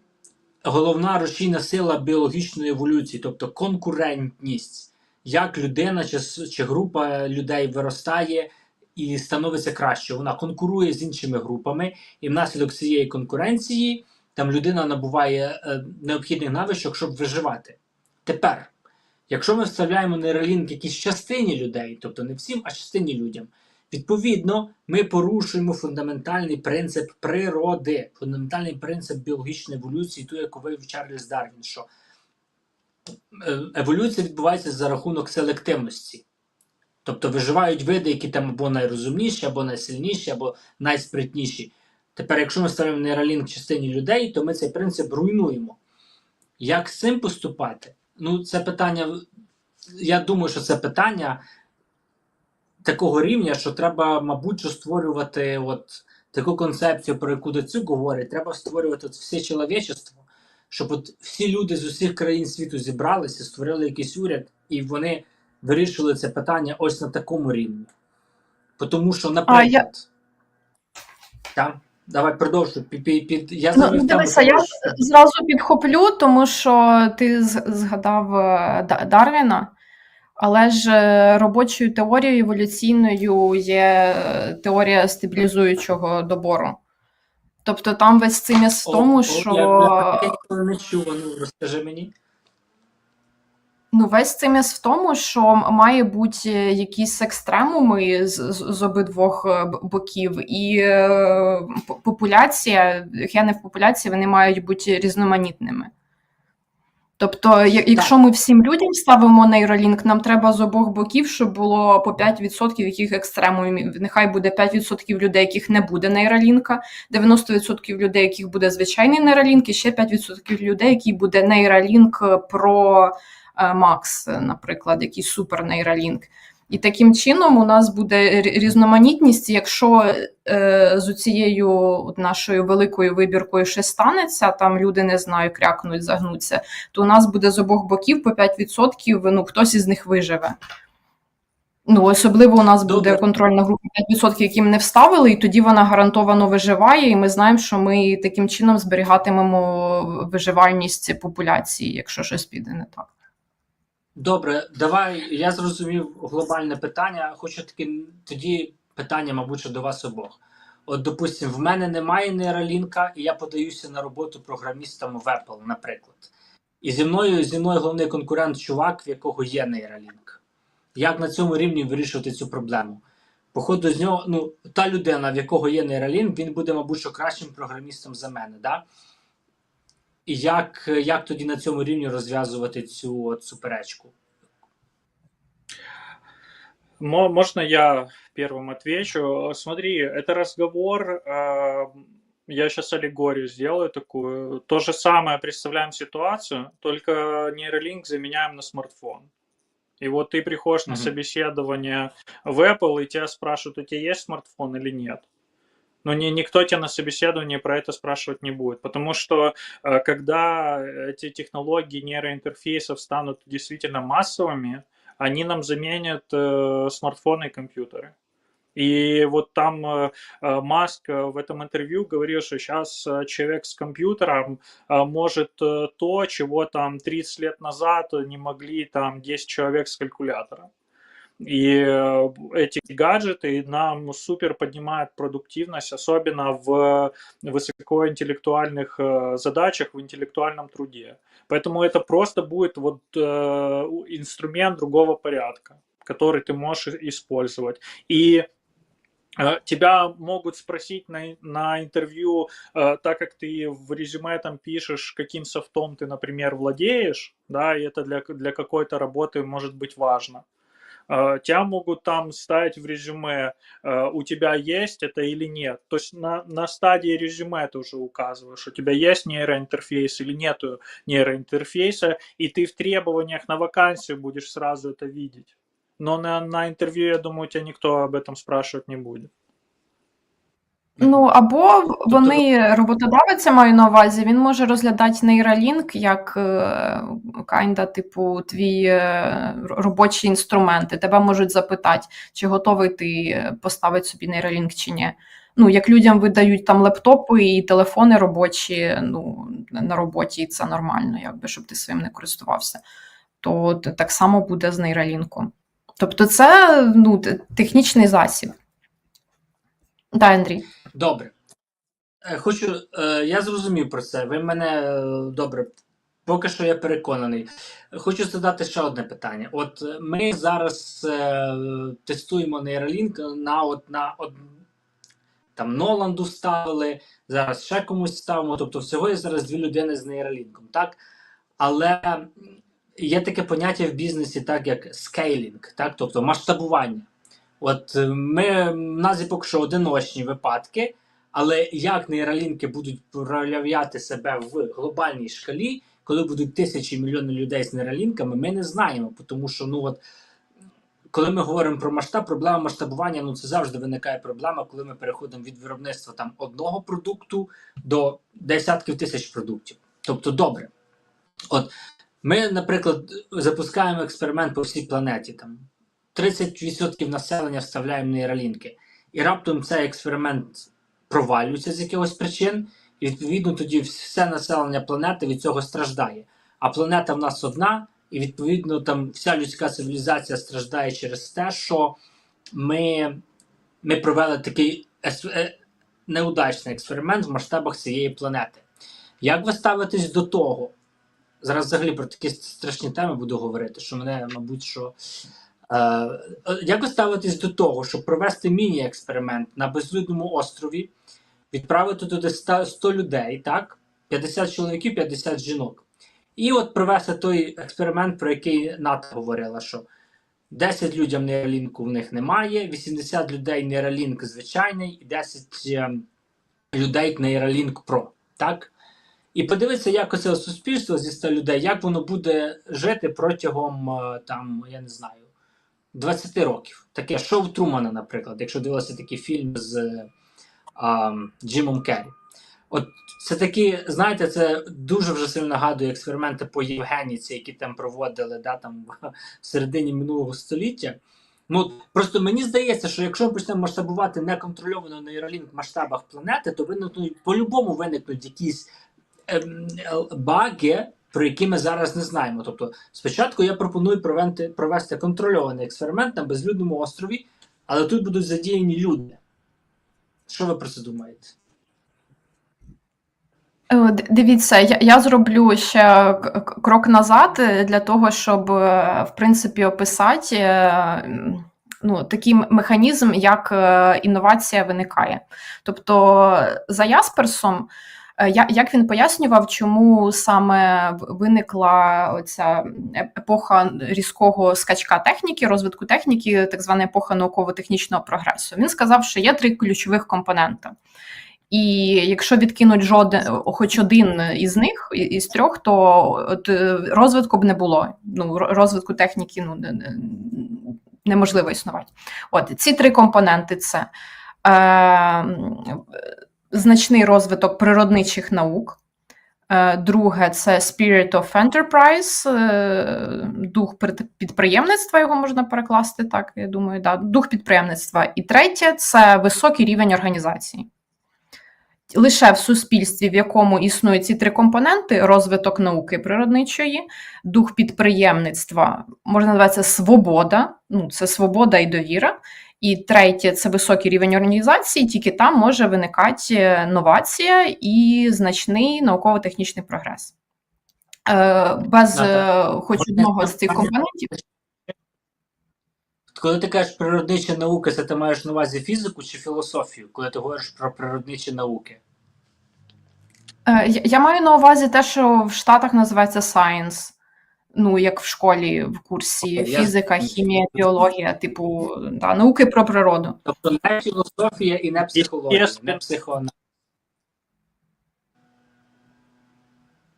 головна рушійна сила біологічної еволюції, тобто конкурентність. Як людина чи група людей виростає і становиться краще. Вона конкурує з іншими групами, і внаслідок цієї конкуренції там людина набуває необхідних навичок, щоб виживати. Тепер, якщо ми вставляємо нейролінк якійсь частині людей, тобто не всім, а частині людям, відповідно, ми порушуємо фундаментальний принцип природи, фундаментальний принцип біологічної еволюції, ту, яку вивів Чарльз Дарвін, що еволюція відбувається за рахунок селективності. Тобто виживають види, які там або найрозумніші, або найсильніші, або найспритніші. Тепер, якщо ми ставимо нейролінк частині людей, то ми цей принцип руйнуємо. Як з цим поступати? Ну, це питання, я думаю, що це питання такого рівня, що треба, мабуть, створювати от таку концепцію, про яку Дацюк говорить, треба створювати все чоловічество. щоб от всі люди з усіх країн світу зібралися, створили якийсь уряд, і вони вирішили це питання ось на такому рівні. Тому що, наприклад, давай продовжуй. Я дивися, я зразу підхоплю, тому що ти згадав Дарвіна, але ж робочою теорією еволюційною є теорія стабілізуючого добору. Тобто там весь циміс в тому, що... Я не чув, розкажи мені. Весь циміс в тому, що має бути якісь екстремуми з обидвох боків, і популяція, гени в популяції, вони мають бути різноманітними. Тобто, якщо ми всім людям ставимо нейролінк, нам треба з обох боків, щоб було по 5% яких екстремумів. Нехай буде 5% людей, яких не буде нейролінка, 90% людей, яких буде звичайний нейролінк, і ще 5% людей, який буде нейролінк про Макс, наприклад, якийсь супернейролінк. І таким чином у нас буде різноманітність, якщо з цією нашою великою вибіркою щось станеться, там люди, не знаю, крякнуть, загнуться, то у нас буде з обох боків по 5%, хтось із них виживе. Особливо у нас буде контрольна група 5%, яким не вставили, і тоді вона гарантовано виживає, і ми знаємо, що ми таким чином зберігатимемо виживальність популяції, якщо щось піде не так. Добре, давай, я зрозумів глобальне питання, хочу тоді питання, мабуть, до вас обох. От, допустим, в мене немає нейролінка, і я подаюся на роботу програмістом в Apple, наприклад. І зі мною головний конкурент чувак, в якого є нейролінк. Як на цьому рівні вирішувати цю проблему? Походу з нього, та людина, в якого є нейролінк, він буде, мабуть, кращим програмістом за мене, да? І як тоді на цьому рівні розв'язувати цю суперечку? Можно я первым отвечу? Смотри, это разговор, я сейчас аллегорию сделаю такую. То же самое, представляем ситуацию, только нейролинк заменяем на смартфон. И вот ты приходишь на собеседование в Apple, и тебя спрашивают, у тебя есть смартфон или нет? Но никто тебя на собеседовании про это спрашивать не будет, потому что когда эти технологии нейроинтерфейсов станут действительно массовыми, они нам заменят смартфоны и компьютеры. И вот там Маск в этом интервью говорил, что сейчас человек с компьютером может то, чего там 30 лет назад не могли там 10 человек с калькулятором. И эти гаджеты нам супер поднимают продуктивность, особенно в высокоинтеллектуальных задачах, в интеллектуальном труде. Поэтому это просто будет вот инструмент другого порядка, который ты можешь использовать. И тебя могут спросить на интервью, так как ты в резюме там пишешь, каким софтом ты, например, владеешь, да, и это для какой-то работы может быть важно. Тебя могут там ставить в резюме, у тебя есть это или нет. То есть на стадии резюме ты уже указываешь, у тебя есть нейроинтерфейс или нету нейроинтерфейса, и ты в требованиях на вакансию будешь сразу это видеть. Но на интервью, я думаю, тебя никто об этом спрашивать не будет. Або вони, роботодавець, маю на увазі, він може розглядати нейролінк як типу твій робочий інструмент. І тебе можуть запитати, чи готовий ти поставити собі нейролінк чи ні. Як людям видають там лептопи і телефони робочі, на роботі, і це нормально, щоб ти своїм не користувався. То так само буде з нейролінком. Тобто це технічний засіб. Так, Андрій. Добре. Я зрозумів про це. Ви мене добре. Поки що я переконаний. Хочу задати ще одне питання. От ми зараз тестуємо нейролінк там Ноланду ставили, зараз ще комусь ставимо. Тобто всього є зараз 2 людини з нейролінком, так? Але є таке поняття в бізнесі, так як скейлінг, так? Тобто масштабування. От в нас є поки що одиночні випадки, але як нейролінки будуть проявляти себе в глобальній шкалі, коли будуть тисячі, мільйони людей з нейролінками, ми не знаємо. Тому що, коли ми говоримо про масштаб, проблема масштабування, це завжди виникає проблема, коли ми переходимо від виробництва там одного продукту до десятків тисяч продуктів. Тобто, добре. От, ми, наприклад, запускаємо експеримент по всій планеті. Там 30% населення вставляємо нейролінки. І раптом цей експеримент провалюється з якихось причин, і відповідно тоді все населення планети від цього страждає. А планета в нас одна, і відповідно там вся людська цивілізація страждає через те, що ми провели такий неудачний експеримент в масштабах цієї планети. Як ви ставитесь до того? Зараз взагалі про такі страшні теми буду говорити, що мене, мабуть, що... Як ви ставитесь до того, щоб провести міні-експеримент на безлюдному острові, відправити туди 100 людей, так? 50 чоловіків, 50 жінок. І от провести той експеримент, про який Ната говорила, що 10 людям нейролінку в них немає, 80 людей нейролінк звичайний і 10 людей нейролінк Про, так? І подивитися, як оце суспільство зі 100 людей, як воно буде жити протягом, там, я не знаю, 20 років. Таке шоу Трумана, наприклад, якщо дивилися такий фільм з Джимом Керрі. От це такі, знаєте, це дуже вже сильно нагадує експерименти по Євгеніці, які там проводили, да, там, в середині минулого століття. Ну, просто мені здається, що якщо ми почнемо масштабувати неконтрольований нейролінк в масштабах планети, то по-любому виникнуть якісь баги, про які ми зараз не знаємо. Тобто, спочатку я пропоную провести контрольований експеримент на безлюдному острові, але тут будуть задіяні люди. Що ви про це думаєте? Дивіться, я зроблю ще крок назад для того, щоб, в принципі, описати такий механізм, як інновація виникає. Тобто, за Ясперсом, як він пояснював, чому саме виникла оця епоха різкого скачка техніки, розвитку техніки, так звана епоха науково-технтехнічного прогресу. Він сказав, що є 3 ключових компоненти. І якщо відкинуть хоч один із них, із 3, то розвитку б не було. Розвитку техніки неможливо існувати. От, ці 3 компоненти – це значний розвиток природничих наук. Друге – це spirit of enterprise, дух підприємництва, його можна перекласти, так, я думаю, да, дух підприємництва. І третє – це високий рівень організації. Лише в суспільстві, в якому існують ці 3 компоненти – розвиток науки природничої, дух підприємництва, можна називати свобода, це свобода і довіра, і третє – це високий рівень організації, тільки там може виникати новація і значний науково-технічний прогрес. Без хоч одного з цих компонентів. Коли ти кажеш природнича наука, це ти маєш на увазі фізику чи філософію, коли ти говориш про природничі науки? Я маю на увазі те, що в Штатах називається science. Як в школі в курсі фізика, хімія, біологія, типу, да, науки про природу. Тобто не філософія і не психологія, не психоаналіз.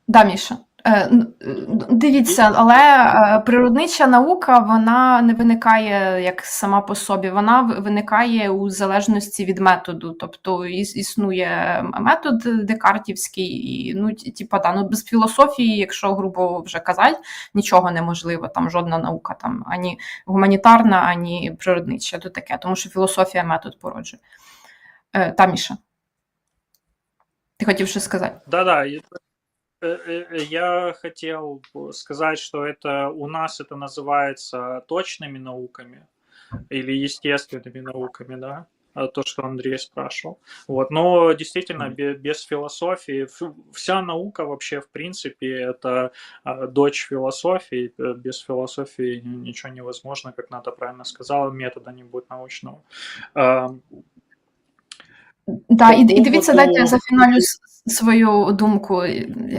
Да, Міша. Дивіться, але природнича наука, вона не виникає як сама по собі, вона виникає у залежності від методу. Тобто існує метод декартівський, і без філософії, якщо грубо вже казати, нічого неможливо, там жодна наука, там ані гуманітарна, ані природнича, то таке, тому що філософія метод породжує. Міша, ти хотів щось сказати? Да. Я хотел сказать, что у нас это называется точными науками или естественными науками, да, то, что Андрей спрашивал. Вот. Но действительно, без философии, вся наука вообще, в принципе, это дочь философии. Без философии ничего невозможно, как Ната правильно сказала, метода не будет научного. Да, і дивіться, дайте я зафіналю свою думку,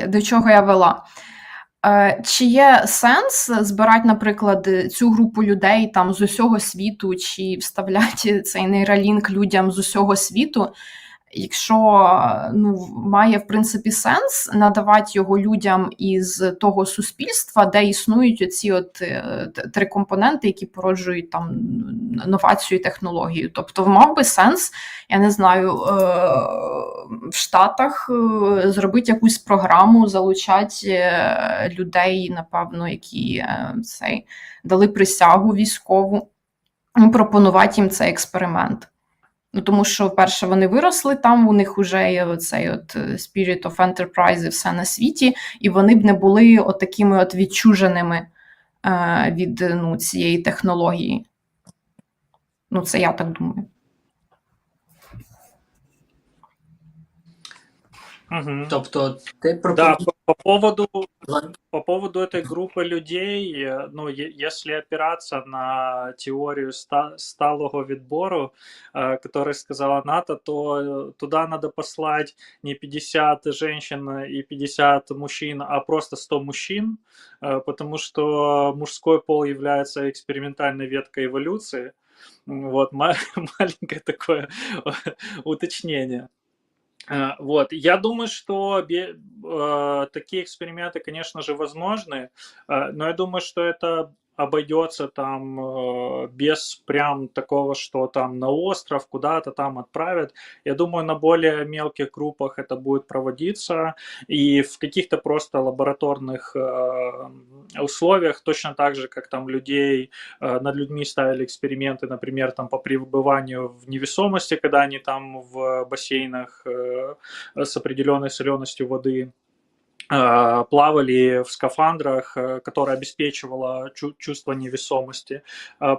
до чого я вела. Чи є сенс збирати, наприклад, цю групу людей там з усього світу, чи вставляти цей нейролінк людям з усього світу, якщо має, в принципі, сенс надавати його людям із того суспільства, де існують оці три компоненти, які породжують там новацію і технологію. Тобто мав би сенс, я не знаю, в Штатах зробити якусь програму, залучати людей, напевно, які дали присягу військову, і пропонувати їм цей експеримент. Тому що, перше, вони виросли там, у них вже є оцей spirit of enterprise і все на світі, і вони б не були такими відчуженими від цієї технології. Це я так думаю. Угу. Тобто ти Да, по поводу этой группы людей, если опираться на теорию сталого відбору, который сказала НАТО, то туда надо послать не 50 женщин и 50 мужчин, а просто 100 мужчин, потому что мужской пол является экспериментальной веткой эволюции. Вот, маленькое такое уточнение. Вот. Я думаю, что такие эксперименты, конечно же, возможны, но я думаю, что это обойдется там без прям такого, что там на остров куда-то там отправят. Я думаю, на более мелких группах это будет проводиться, и в каких-то просто лабораторных условиях, точно так же, как там над людьми ставили эксперименты, например, там по пребыванию в невесомости, когда они там в бассейнах с определенной соленостью воды плавали в скафандрах, которое обеспечивало чувство невесомости.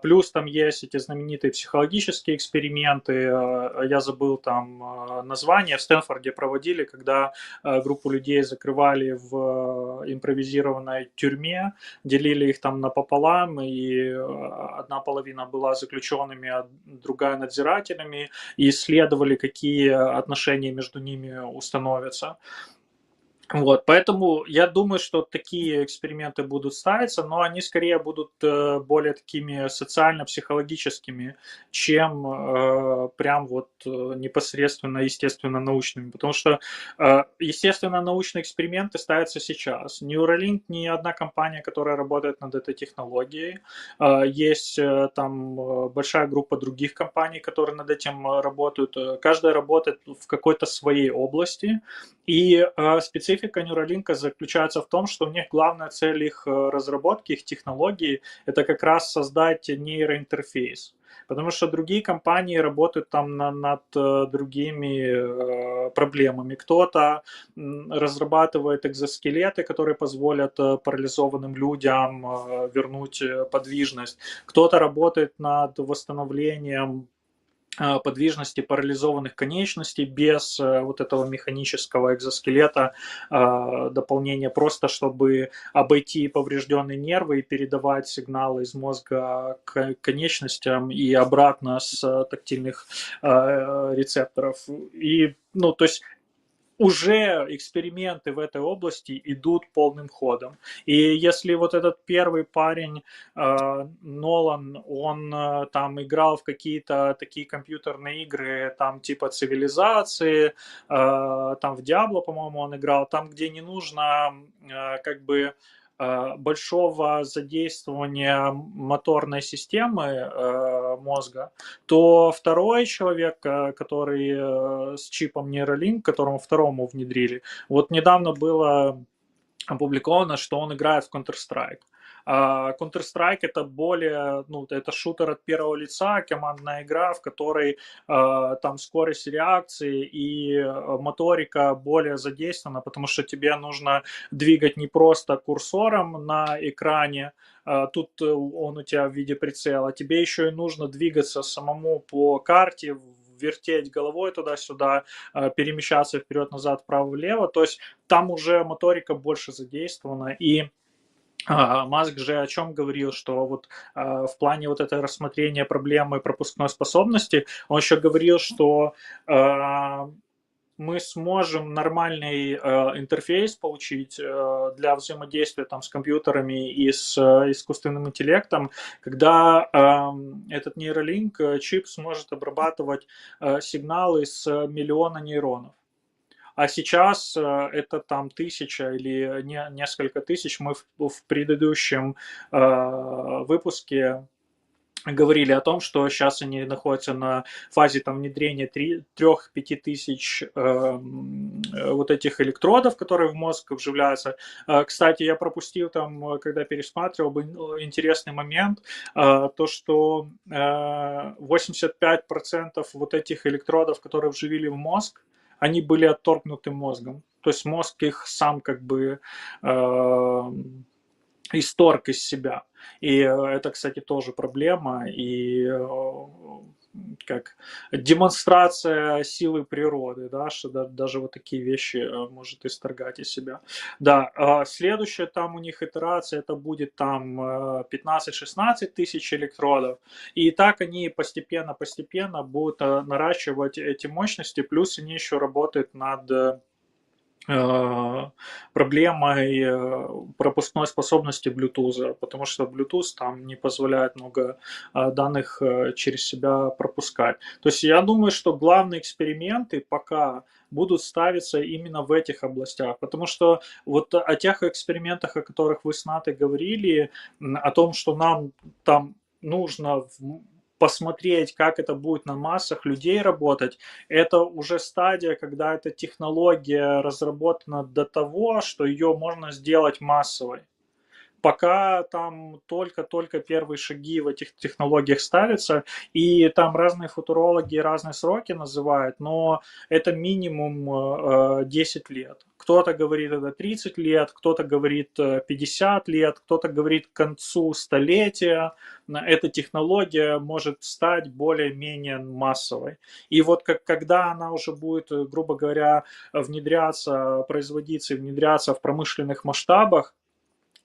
Плюс там есть эти знаменитые психологические эксперименты, я забыл там название, в Стэнфорде проводили, когда группу людей закрывали в импровизированной тюрьме, делили их там напополам, и одна половина была заключенными, а другая надзирателями, и исследовали, какие отношения между ними установятся. Вот, поэтому я думаю, что такие эксперименты будут ставиться, но они скорее будут более такими социально-психологическими, чем прям вот непосредственно естественно-научными, потому что естественно-научные эксперименты ставятся сейчас. Neuralink не одна компания, которая работает над этой технологией, есть там большая группа других компаний, которые над этим работают, каждая работает в какой-то своей области, и специфика Neuralink заключается в том, что у них главная цель их разработки, их технологии, это как раз создать нейроинтерфейс. Потому что другие компании работают там над другими проблемами. Кто-то разрабатывает экзоскелеты, которые позволят парализованным людям вернуть подвижность. Кто-то работает над восстановлением подвижности парализованных конечностей без вот этого механического экзоскелета, дополнения, просто чтобы обойти поврежденные нервы и передавать сигналы из мозга к конечностям и обратно с тактильных рецепторов. И, то есть уже эксперименты в этой области идут полным ходом. И если вот этот первый парень, Нолан, он там играл в какие-то такие компьютерные игры, там типа цивилизации, там в Диабло, по-моему, он играл, там, где не нужно как бы большого задействования моторной системы мозга, то второй человек, который с чипом Neuralink, которому второму внедрили, вот недавно было опубликовано, что он играет в Counter-Strike. Counter-Strike это более, это шутер от первого лица, командная игра, в которой там скорость реакции и моторика более задействована, потому что тебе нужно двигать не просто курсором на экране, тут он у тебя в виде прицела, тебе еще и нужно двигаться самому по карте, вертеть головой туда-сюда, перемещаться вперед-назад, вправо-влево, то есть там уже моторика больше задействована, и Маск же о чем говорил, что вот в плане вот этого рассмотрения проблемы пропускной способности, он еще говорил, что мы сможем нормальный интерфейс получить для взаимодействия там, с компьютерами и с искусственным интеллектом, когда этот нейролинк, чип сможет обрабатывать сигналы с миллиона нейронов. А сейчас это там 1000 или несколько тысяч. Мы в предыдущем выпуске говорили о том, что сейчас они находятся на фазе там, внедрения 3-5 тысяч вот этих электродов, которые в мозг вживляются. Кстати, я пропустил там, когда пересматривал, интересный момент, то, что 85% вот этих электродов, которые вживили в мозг, они были отторгнуты мозгом. То есть мозг их сам как бы исторг из себя. И это, кстати, тоже проблема. И как демонстрация силы природы, да, что даже вот такие вещи может исторгать из себя. Да, следующая там у них итерация, это будет там 15-16 тысяч электродов. И так они постепенно будут наращивать эти мощности, плюс они еще работают над проблемой пропускной способности Bluetooth, потому что Bluetooth там не позволяет много данных через себя пропускать. То есть я думаю, что главные эксперименты пока будут ставиться именно в этих областях, потому что вот о тех экспериментах, о которых вы с Натой говорили, о том, что нам там нужно посмотреть, как это будет на массах людей работать, это уже стадия, когда эта технология разработана до того, что ее можно сделать массовой. Пока там только первые шаги в этих технологиях ставятся, и там разные футурологи разные сроки называют, но это минимум 10 лет. Кто-то говорит это 30 лет, кто-то говорит 50 лет, кто-то говорит к концу столетия эта технология может стать более-менее массовой. И вот когда она уже будет, грубо говоря, внедряться, производиться и внедряться в промышленных масштабах,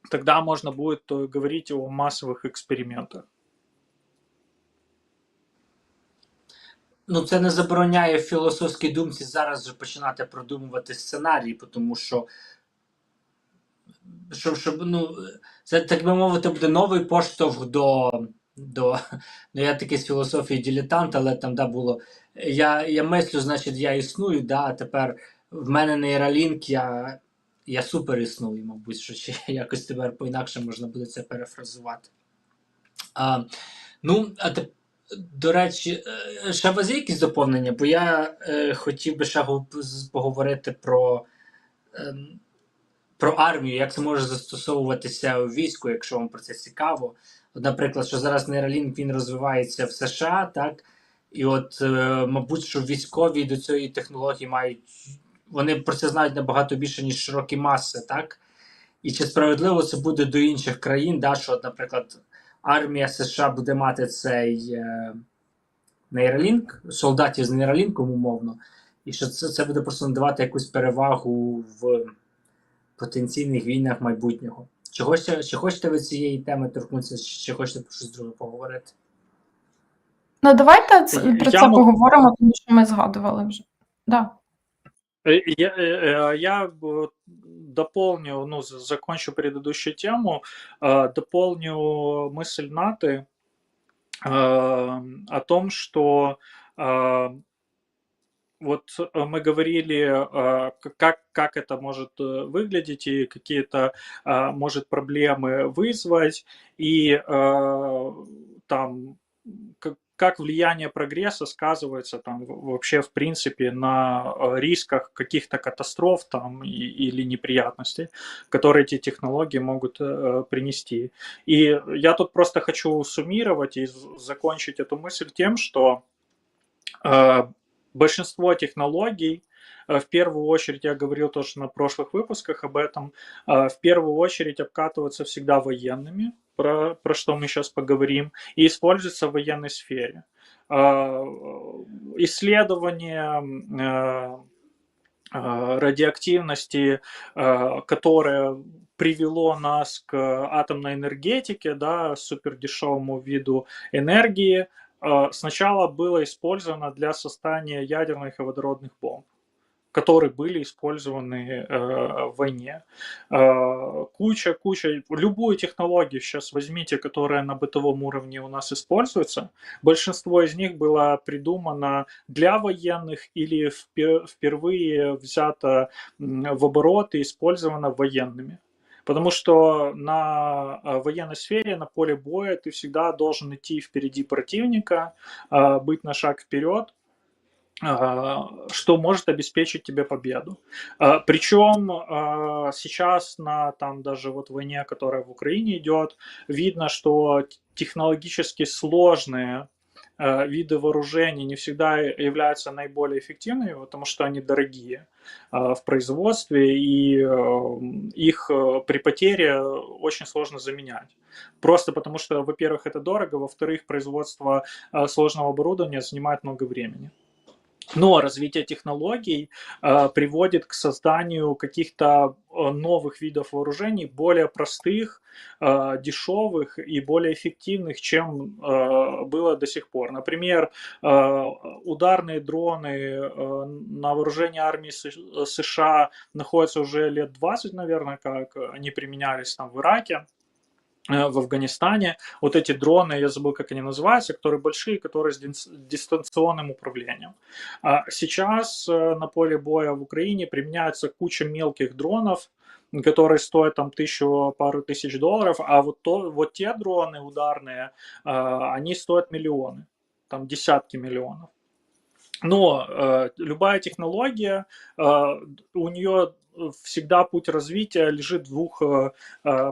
тогда можно будет говорить о массових експериментах. Ну, це не забороняє в філософській думці зараз вже починати продумувати сценарії, тому що ну, це, так би мовити, буде новий поштовх до ну, я такий з філософії дилетант, але там було, я мислю, значить, я існую, а тепер в мене нейролінк, я супер існую, мабуть, що ще якось тепер по-інакше можна буде це перефразувати. До речі, ще у вас є якісь доповнення? Бо я хотів би ще поговорити про армію, як це може застосовуватися у війську, якщо вам про це цікаво. От, наприклад, що зараз нейролінк, він розвивається в США, так? І от, мабуть, що військові до цієї технології мають, вони про це знають набагато більше, ніж широкі маси, так? І чи справедливо це буде до інших країн, що, от, наприклад, армія США буде мати цей нейролінк, солдатів з нейролінком, умовно, і що це буде просто надавати якусь перевагу в потенційних війнах майбутнього. Чи хочете ви цієї теми торкнутися, чи хочете про щось друге поговорити? Ну, давайте про це поговоримо, тому що ми згадували вже. Да. Я дополню, закончу предыдущую тему, дополню мысль Наты о том, что вот мы говорили, как это может выглядеть и какие-то может проблемы вызвать, и там как влияние прогресса сказывается там вообще в принципе на рисках каких-то катастроф там или неприятностей, которые эти технологии могут принести. И я тут просто хочу суммировать и закончить эту мысль тем, что большинство технологий, в первую очередь, я говорил тоже на прошлых выпусках об этом, в первую очередь обкатываются всегда военными, про что мы сейчас поговорим, и используются в военной сфере. Исследования радиоактивности, которое привело нас к атомной энергетике, супердешевому виду энергии, сначала было использовано для создания ядерных и водородных бомб. которые были использованы в войне. Куча, любую технологию сейчас возьмите, которая на бытовом уровне у нас используется, большинство из них было придумано для военных или впервые взято в оборот и использовано военными. Потому что на военной сфере, на поле боя ты всегда должен идти впереди противника, быть на шаг вперед, что может обеспечить тебе победу. Причем сейчас на там даже вот войне, которая в Украине идет, видно, что технологически сложные виды вооружений не всегда являются наиболее эффективными, потому что они дорогие в производстве, и их при потере очень сложно заменять. Просто потому что, во-первых, это дорого, во-вторых, производство сложного оборудования занимает много времени. Но развитие технологий приводит к созданию каких-то новых видов вооружений, более простых, дешевых и более эффективных, чем было до сих пор. Например, ударные дроны на вооружении армии США находятся уже лет 20, наверное, как они применялись там в Ираке, в Афганистане. Вот эти дроны, я забыл, как они называются, которые большие, которые с дистанционным управлением. Сейчас на поле боя в Украине применяется куча мелких дронов, которые стоят там пару тысяч долларов, а вот те дроны ударные, они стоят миллионы, там десятки миллионов. Но любая технология, у нее всегда путь развития лежит в двух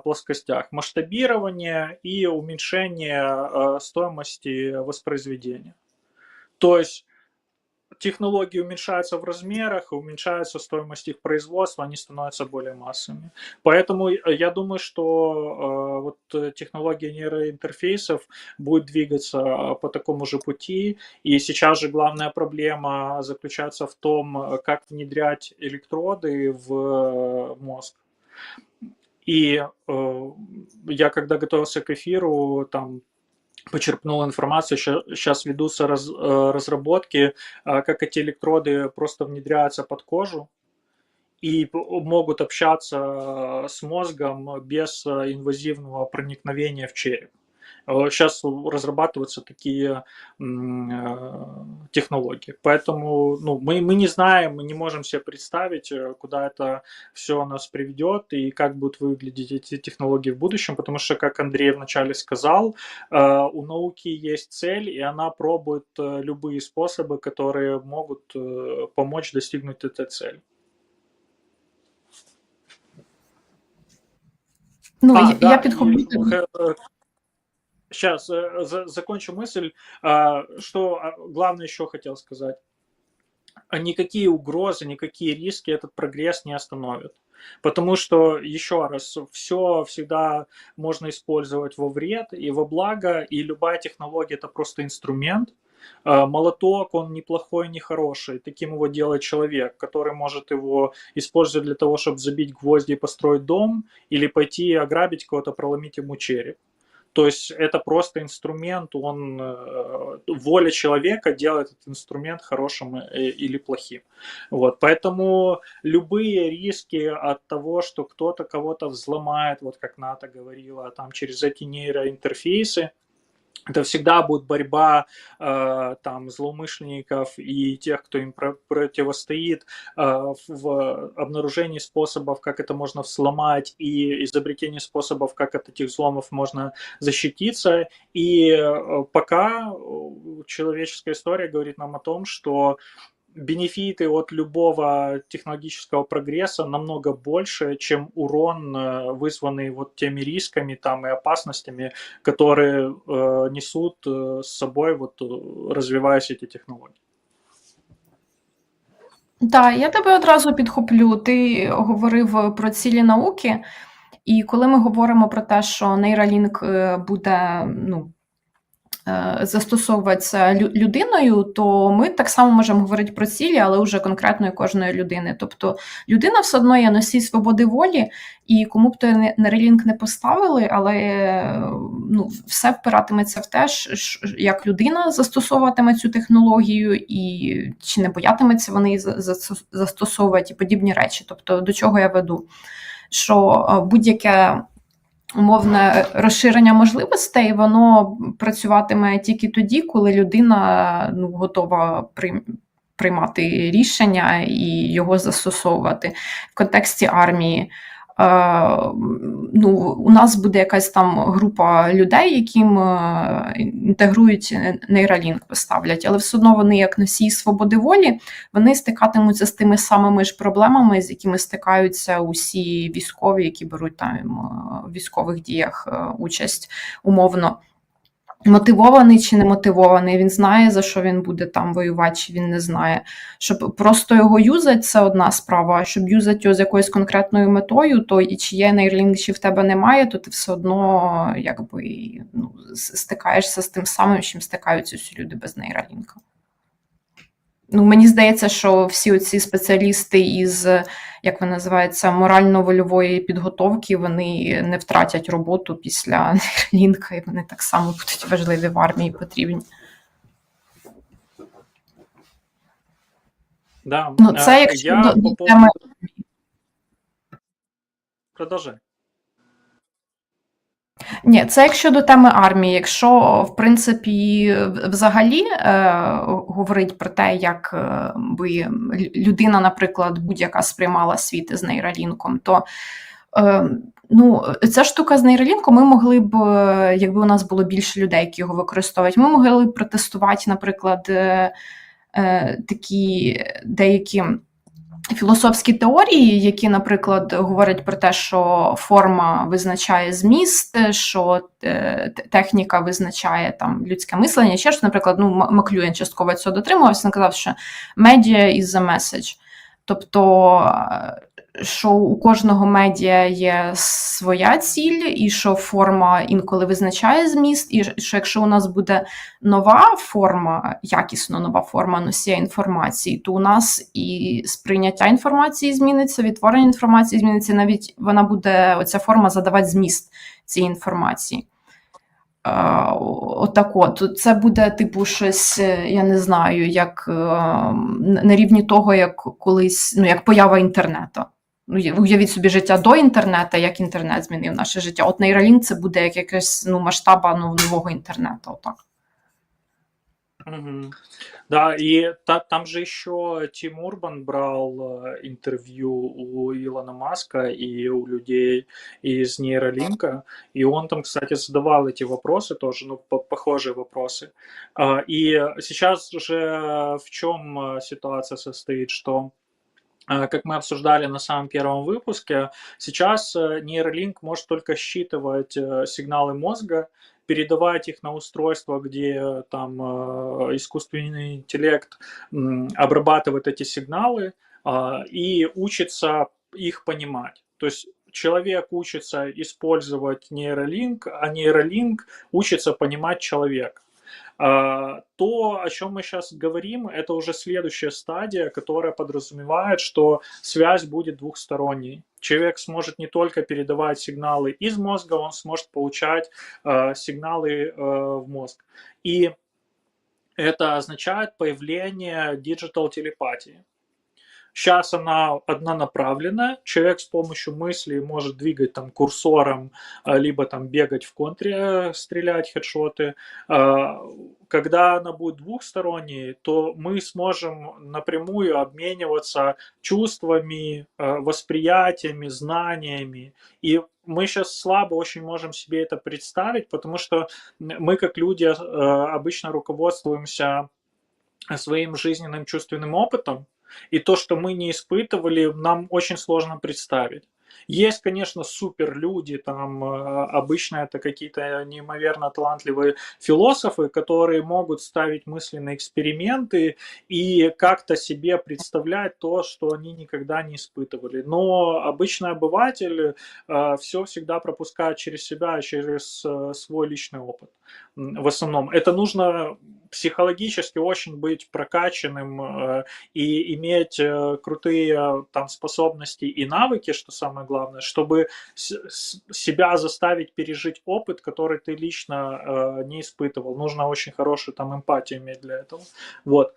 плоскостях: масштабирование и уменьшение стоимости воспроизведения. То есть технологии уменьшаются в размерах, уменьшается стоимость их производства, они становятся более массовыми. Поэтому я думаю, что вот технология нейроинтерфейсов будет двигаться по такому же пути. И сейчас же главная проблема заключается в том, как внедрять электроды в мозг. И я, когда готовился к эфиру, там почерпнул информацию, сейчас ведутся разработки, как эти электроды просто внедряются под кожу и могут общаться с мозгом без инвазивного проникновения в череп. Сейчас разрабатываются такие технологии. Поэтому мы не знаем, мы не можем себе представить, куда это все нас приведет и как будут выглядеть эти технологии в будущем, потому что, как Андрей вначале сказал, у науки есть цель, и она пробует любые способы, которые могут помочь достигнуть этой цели. Я підхоплю. Сейчас закончу мысль, что главное еще хотел сказать. Никакие угрозы, никакие риски этот прогресс не остановят. Потому что, еще раз, все всегда можно использовать во вред и во благо, и любая технология – это просто инструмент. Молоток, он не плохой, не хороший. Таким его делает человек, который может его использовать для того, чтобы забить гвозди и построить дом, или пойти ограбить кого-то, проломить ему череп. То есть это просто инструмент, воля человека делает этот инструмент хорошим или плохим. Вот, поэтому любые риски от того, что кто-то кого-то взломает, вот как Ната говорила, там через эти нейроинтерфейсы, это всегда будет борьба там злоумышленников и тех, кто им противостоит, в обнаружении способов, как это можно взломать, и изобретении способов, как от этих взломов можно защититься. И пока человеческая история говорит нам о том, что бенефиты от любого технологического прогресса намного больше, чем урон, вызванный вот теми рисками там, и опасностями, которые несут с собой, вот, розвиваються ці технології. Так, я тебе одразу підхоплю. Ти говорив про цілі науки, і коли ми говоримо про те, що Neuralink буде застосовуватися людиною, то ми так само можемо говорити про цілі, але вже конкретної кожної людини. Тобто людина все одно є носій свободи волі, і кому б то Neuralink не поставили, але ну, все впиратиметься в те, як людина застосовуватиме цю технологію, і чи не боятиметься вони її застосовувати, і подібні речі. Тобто до чого я веду? Що будь-яке умовне розширення можливостей, воно працюватиме тільки тоді, коли людина готова приймати рішення і його застосовувати. В контексті армії у нас буде якась там група людей, яким інтегрують Neuralink, поставлять, але все одно вони, як носії свободи волі, вони стикатимуться з тими самими ж проблемами, з якими стикаються усі військові, які беруть там в військових діях участь умовно. Мотивований чи не мотивований, він знає, за що він буде там воювати, чи він не знає. Щоб просто його юзати, це одна справа, а щоб юзати його з якоюсь конкретною метою, то і чи є Neuralink, чи в тебе немає, то ти все одно стикаєшся з тим самим, чим стикаються всі люди без Neuralink. Мені здається, що всі оці спеціалісти із, як вона називається, морально-вольової підготовки, вони не втратять роботу після Neuralink, і вони так само будуть важливі в армії, потрібні. Да. Це якщо до теми... Продовжуй. Ні, це якщо до теми армії. Якщо, в принципі, взагалі говорить про те, як би людина, наприклад, будь-яка сприймала світ із нейролінком, то ця штука з нейролінком ми могли б, якби у нас було більше людей, які його використовують, ми могли б протестувати, наприклад, такі деякі філософські теорії, які, наприклад, говорять про те, що форма визначає зміст, що техніка визначає там людське мислення. Ще ж, наприклад, Маклюєн частково цього дотримувався, він казав, що media is the message. Тобто, що у кожного медіа є своя ціль, і що форма інколи визначає зміст, і що якщо у нас буде нова форма, якісно нова форма носія інформації, то у нас і сприйняття інформації зміниться, відтворення інформації зміниться, навіть вона буде, оця форма, задавати зміст цієї інформації. Отак. Це буде типу щось, я не знаю, як на рівні того, як колись, як поява інтернету. Уявіть собі життя до інтернету, як інтернет змінив наше життя. От Neuralink це буде як якась масштаба нового інтернету. Отак. Угу. Да, и там же еще Тим Урбан брал интервью у Илона Маска и у людей из Нейролинка, и он там, кстати, задавал эти вопросы тоже, похожие вопросы. И сейчас же в чем ситуация состоит, что, как мы обсуждали на самом первом выпуске, сейчас Neuralink может только считывать сигналы мозга, передавать их на устройство, где там искусственный интеллект обрабатывает эти сигналы и учится их понимать. То есть человек учится использовать нейролинк, а нейролинк учится понимать человека. То, о чем мы сейчас говорим, это уже следующая стадия, которая подразумевает, что связь будет двухсторонней. Человек сможет не только передавать сигналы из мозга, он сможет получать сигналы в мозг. И это означает появление диджитал-телепатии. Сейчас она однонаправленная, человек с помощью мысли может двигать там курсором, либо там бегать в контре, стрелять хедшоты. Когда она будет двухсторонней, то мы сможем напрямую обмениваться чувствами, восприятиями, знаниями. И мы сейчас слабо очень можем себе это представить, потому что мы как люди обычно руководствуемся своим жизненным чувственным опытом, и то, что мы не испытывали, нам очень сложно представить. Есть, конечно, суперлюди, там обычно это какие-то неимоверно талантливые философы, которые могут ставить мысленные эксперименты и как-то себе представлять то, что они никогда не испытывали. Но обычный обыватель все всегда пропускает через себя, через свой личный опыт. В основном это нужно психологически очень быть прокачанным и иметь крутые там способности и навыки, что самое главное, чтобы себя заставить пережить опыт, который ты лично не испытывал. Нужно очень хорошую там эмпатию иметь для этого. Вот.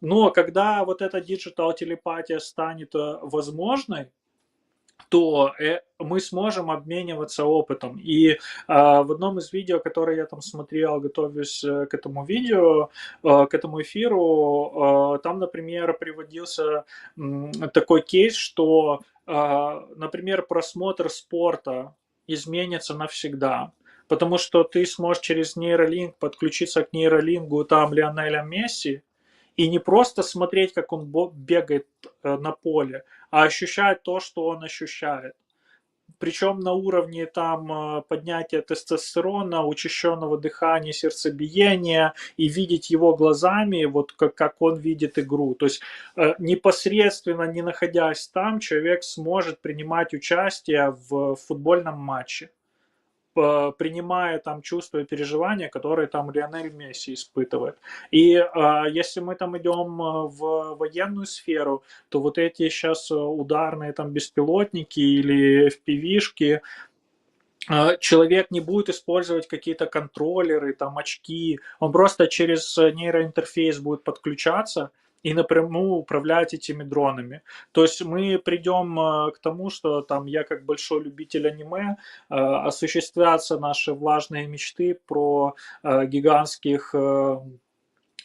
Но когда вот эта диджитал телепатия станет возможной, то мы сможем обмениваться опытом. И в одном из видео, которое я там смотрел, готовясь к этому видео, к этому эфиру, там, например, приводился такой кейс, что, например, просмотр спорта изменится навсегда. Потому что ты сможешь через нейролинк подключиться к нейролингу там Лионеля Месси, и не просто смотреть, как он бегает на поле, а ощущать то, что он ощущает. Причем на уровне там поднятия тестостерона, учащенного дыхания, сердцебиения, и видеть его глазами, вот как он видит игру. То есть непосредственно не находясь там, человек сможет принимать участие в футбольном матче, принимая там чувства и переживания, которые там Лионель Месси испытывает. И если мы там идем в военную сферу, то вот эти сейчас ударные там беспилотники или FPV-шки, человек не будет использовать какие-то контроллеры, там очки, он просто через нейроинтерфейс будет подключаться и напрямую управлять этими дронами. То есть мы придем к тому, что там я как большой любитель аниме, осуществятся наши влажные мечты про гигантских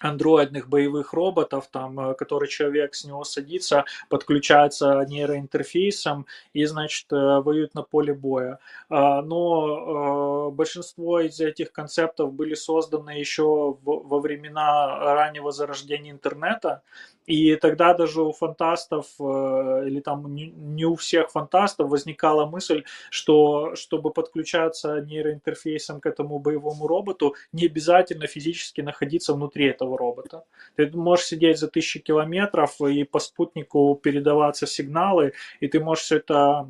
андроидных боевых роботов, там, который человек с него садится, подключается нейроинтерфейсом и, значит, воюет на поле боя. Но большинство из этих концептов были созданы еще во времена раннего зарождения интернета, и тогда даже у фантастов, или там не у всех фантастов, возникала мысль, что чтобы подключаться нейроинтерфейсом к этому боевому роботу, не обязательно физически находиться внутри этого робота. Ты можешь сидеть за 1000 километров и по спутнику передаваться сигналы, и ты можешь все это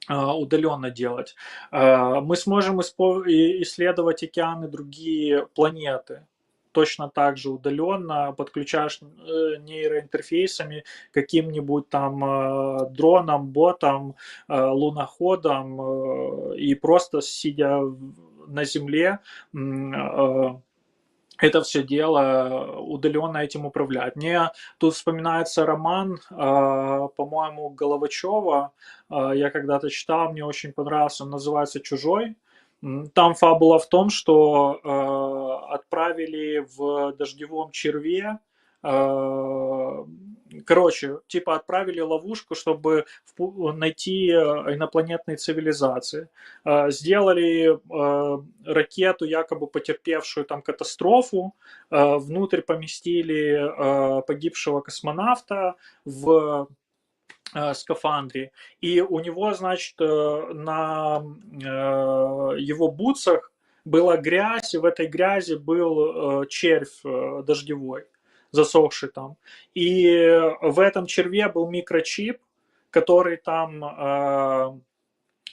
удаленно делать. Мы сможем исследовать океаны, другие планеты. Точно так же удаленно подключаешь нейроинтерфейсами каким-нибудь там дроном, ботом, луноходом, и просто сидя на Земле это все дело удаленно этим управлять. Мне тут вспоминается роман, по-моему, Головачева, я когда-то читал, мне очень понравился, он называется «Чужой». Там фабула в том, что отправили в дождевом черве, короче, типа отправили ловушку, чтобы найти инопланетные цивилизации. Сделали ракету, якобы потерпевшую там катастрофу, внутрь поместили погибшего космонавта в скафандре, и у него, значит, на его бутсах была грязь, и в этой грязи был червь дождевой, засохший там. И в этом черве был микрочип, который там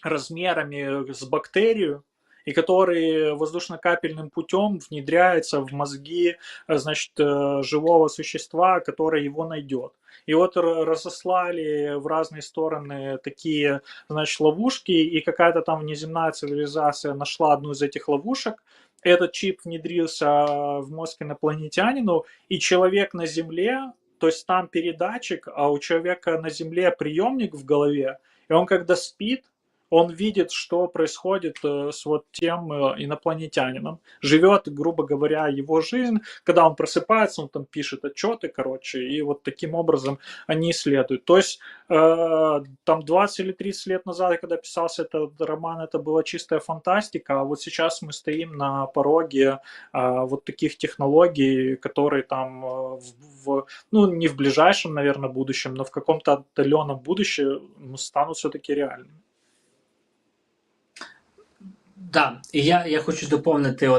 размерами с бактерию, и который воздушно-капельным путем внедряется в мозги, значит, живого существа, которое его найдет. И вот разослали в разные стороны такие, значит, ловушки, и какая-то там внеземная цивилизация нашла одну из этих ловушек. Этот чип внедрился в мозг инопланетянину, и человек на Земле, то есть там передатчик, а у человека на Земле приемник в голове, и он когда спит, он видит, что происходит с вот тем инопланетянином. Живет, грубо говоря, его жизнь. Когда он просыпается, он там пишет отчеты, короче, и вот таким образом они исследуют. То есть там 20 или 30 лет назад, когда писался этот роман, это была чистая фантастика, а вот сейчас мы стоим на пороге вот таких технологий, которые там ну, не в ближайшем, наверное, будущем, но в каком-то отдаленном будущем станут все-таки реальными. Да, і я хочу доповнити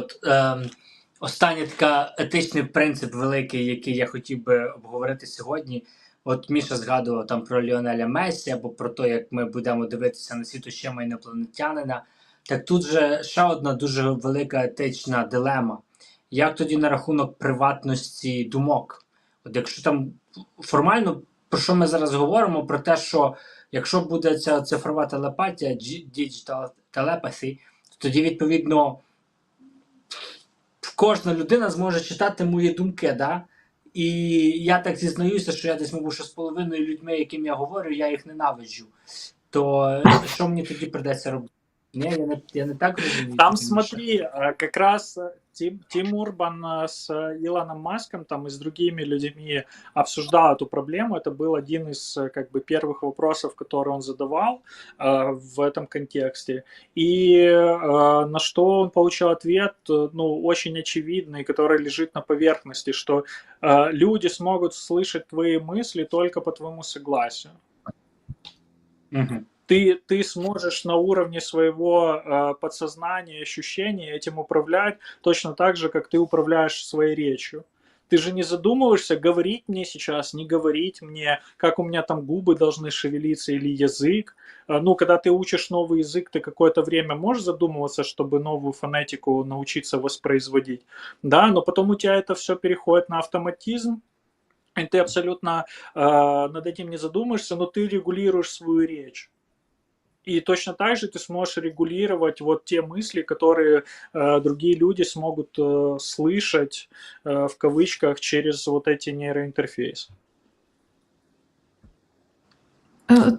останній така етичний принцип великий, який я хотів би обговорити сьогодні. От Міша згадував там про Ліонеля Месі, або про те, як ми будемо дивитися на світ очима інопланетянина. Так тут же ще одна дуже велика етична дилема. Як тоді на рахунок приватності думок? От якщо там формально, про що ми зараз говоримо? Про те, що якщо буде ця цифрова телепатія, digital telepathy, тоді, відповідно, кожна людина зможе читати мої думки, да? І я так зізнаюся, що я десь, мабуть, що з половиною людьми, яким я говорю, я їх ненавиджу. То що мені тоді придеться робити? Не, я не так розумію. Там смотри, как раз Тим Урбан с Илоном Маском там, и с другими людьми обсуждал эту проблему. Это был один из как бы первых вопросов, которые он задавал в этом контексте. И на что он получил ответ, ну, очень очевидный, который лежит на поверхности, что люди смогут слышать твои мысли только по твоему согласию. Угу. Ты сможешь на уровне своего подсознания, ощущений этим управлять точно так же, как ты управляешь своей речью. Ты же не задумываешься, говорить мне сейчас, не говорить мне, как у меня там губы должны шевелиться или язык. Ну, когда ты учишь новый язык, ты какое-то время можешь задумываться, чтобы новую фонетику научиться воспроизводить. Да, но потом у тебя это все переходит на автоматизм, и ты абсолютно над этим не задумаешься, но ты регулируешь свою речь. И точно так же ты сможешь регулировать вот те мысли, которые другие люди смогут слышать, в кавычках, через вот эти нейроинтерфейсы.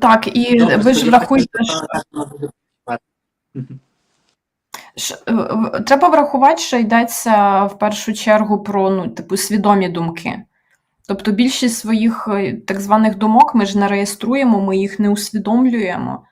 Так, і ви ж врахуєте, треба врахувати, що йдеться в першу чергу про, ну, типу, свідомі думки. Тобто більшість своїх так званих думок ми ж не реєструємо, ми їх не усвідомлюємо.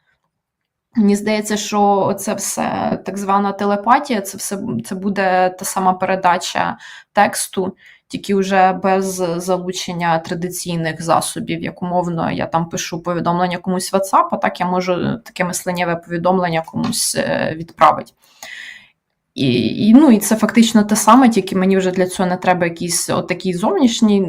Мені здається, що це все так звана телепатія, це буде та сама передача тексту, тільки вже без залучення традиційних засобів, як умовно я там пишу повідомлення комусь в WhatsApp, а так я можу таке мисленнєве повідомлення комусь відправити. І це фактично те саме, тільки мені вже для цього не треба якийсь отакий зовнішній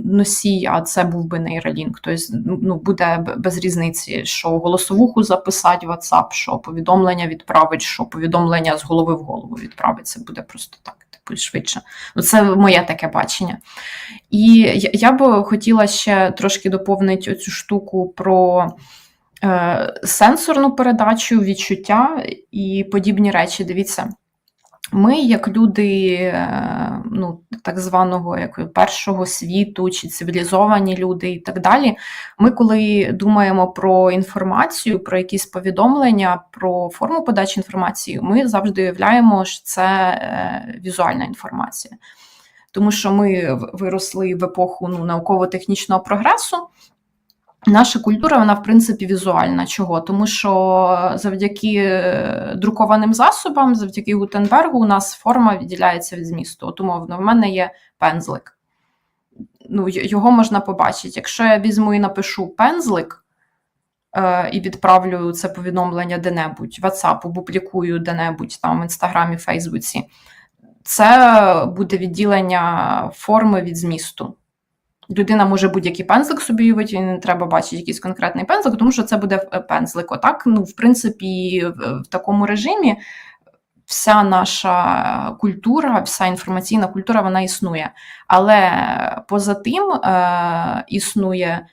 носій, а це був би нейролінк. Тобто, ну, буде без різниці, що голосовуху записати в WhatsApp, що повідомлення відправить, що повідомлення з голови в голову відправить. Це буде просто так, типу, швидше. Ну, це моє таке бачення. І я б хотіла ще трошки доповнити оцю штуку про сенсорну передачу, відчуття і подібні речі. Дивіться. Ми, як люди, ну, так званого як першого світу, чи цивілізовані люди і так далі, ми, коли думаємо про інформацію, про якісь повідомлення, про форму подачі інформації, ми завжди уявляємо, що це візуальна інформація. Тому що ми виросли в епоху, ну, науково-технічного прогресу. Наша культура, вона, в принципі, візуальна. Чого? Тому що завдяки друкованим засобам, завдяки Гутенбергу, у нас форма відділяється від змісту. От, умовно, в мене є пензлик. Ну, його можна побачити. Якщо я візьму і напишу пензлик, і відправлю це повідомлення де-небудь, в WhatsApp, публікую де-небудь, там, в Інстаграмі, Фейсбуці, це буде відділення форми від змісту. Людина може будь-який пензлик собі уявити, не треба бачити якийсь конкретний пензлик, тому що це буде пензлик. Отак, ну, в принципі, в такому режимі вся наша культура, вся інформаційна культура, вона існує. Але поза тим існує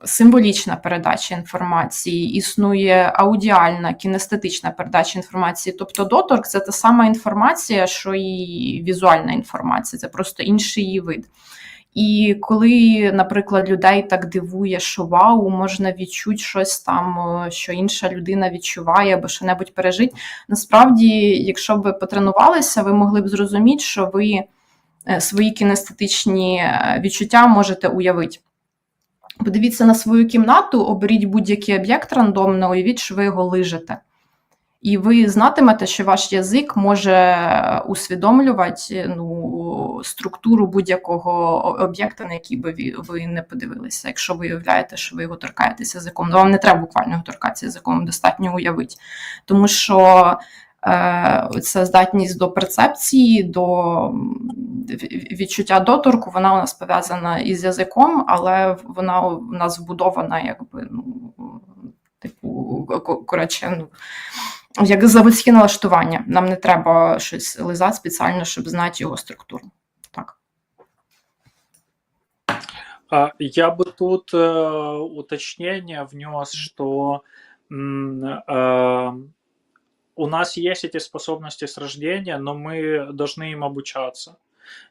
символічна передача інформації, існує аудіальна, кінестетична передача інформації. Тобто доторк – це та сама інформація, що і візуальна інформація, це просто інший її вид. І коли, наприклад, людей так дивує, що вау, можна відчути щось там, що інша людина відчуває або що-небудь пережить, насправді, якщо б ви потренувалися, ви могли б зрозуміти, що ви свої кінестетичні відчуття можете уявити. Подивіться на свою кімнату, оберіть будь-який об'єкт рандомно, уявіть, що ви його лижете. І ви знатимете, що ваш язик може усвідомлювати структуру будь-якого об'єкта, на який би ви не подивилися. Якщо ви уявляєте, що ви його торкаєтеся язиком, вам не треба буквально його торкатися язиком, достатньо уявити. Тому що ця здатність до перцепції, до відчуття доторку, вона у нас пов'язана із язиком, але вона у нас вбудована, як заводське налаштування. Нам не треба щось лизати спеціально, щоб знати його структуру. Так. Я бы тут уточнение внес, что у нас есть эти способности с рождения, но мы должны им обучаться.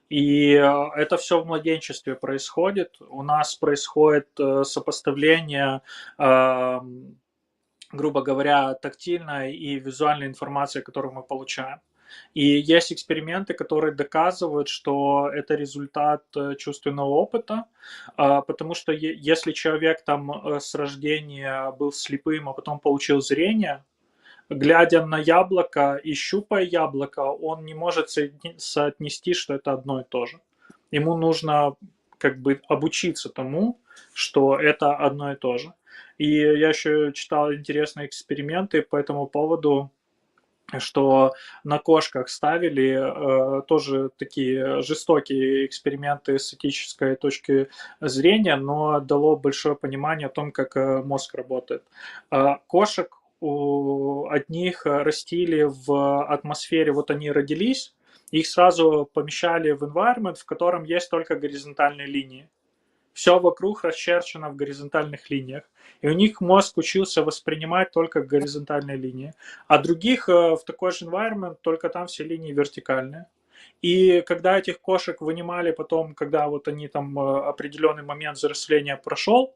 И это все в младенчестве происходит. У нас происходит сопоставление, грубо говоря, тактильной и визуальной информации, которую мы получаем. И есть эксперименты, которые доказывают, что это результат чувственного опыта, потому что если человек там с рождения был слепым, а потом получил зрение, глядя на яблоко и щупая яблоко, он не может соотнести, что это одно и то же. Ему нужно как бы обучиться тому, что это одно и то же. И я еще читал интересные эксперименты по этому поводу, что на кошках ставили тоже такие жестокие эксперименты с этической точки зрения, но дало большое понимание о том, как мозг работает. Кошек у одних растили в атмосфере, вот они родились, их сразу помещали в environment, в котором есть только горизонтальные линии. Все вокруг расчерчено в горизонтальных линиях. И у них мозг учился воспринимать только горизонтальные линии. А других в такой же environment, только там все линии вертикальные. И когда этих кошек вынимали потом, когда вот они там определенный момент взросления прошел,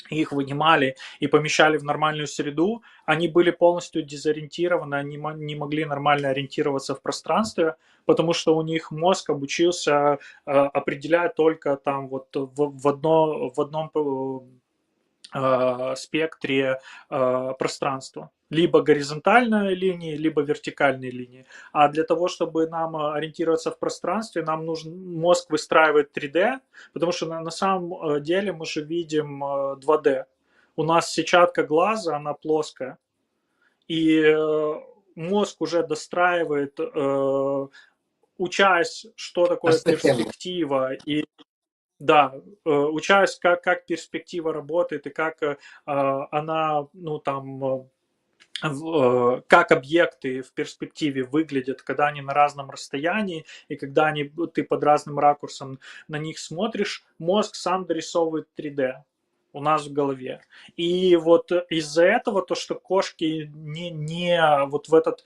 их вынимали и помещали в нормальную среду, они были полностью дезориентированы, они не могли нормально ориентироваться в пространстве, потому что у них мозг обучился определять только там вот в одном спектре пространства. Либо горизонтальные линии, либо вертикальные линии. А для того, чтобы нам ориентироваться в пространстве, нам нужен мозг выстраивать 3D, потому что на самом деле мы же видим 2D. У нас сетчатка глаза, она плоская. И мозг уже достраивает, учась, что такое перспектива, и да, учась, как перспектива работает и как она, как объекты в перспективе выглядят, когда они на разном расстоянии, и когда ты под разным ракурсом на них смотришь, мозг сам дорисовывает 3D у нас в голове. И вот из-за этого то, что кошки не вот в этот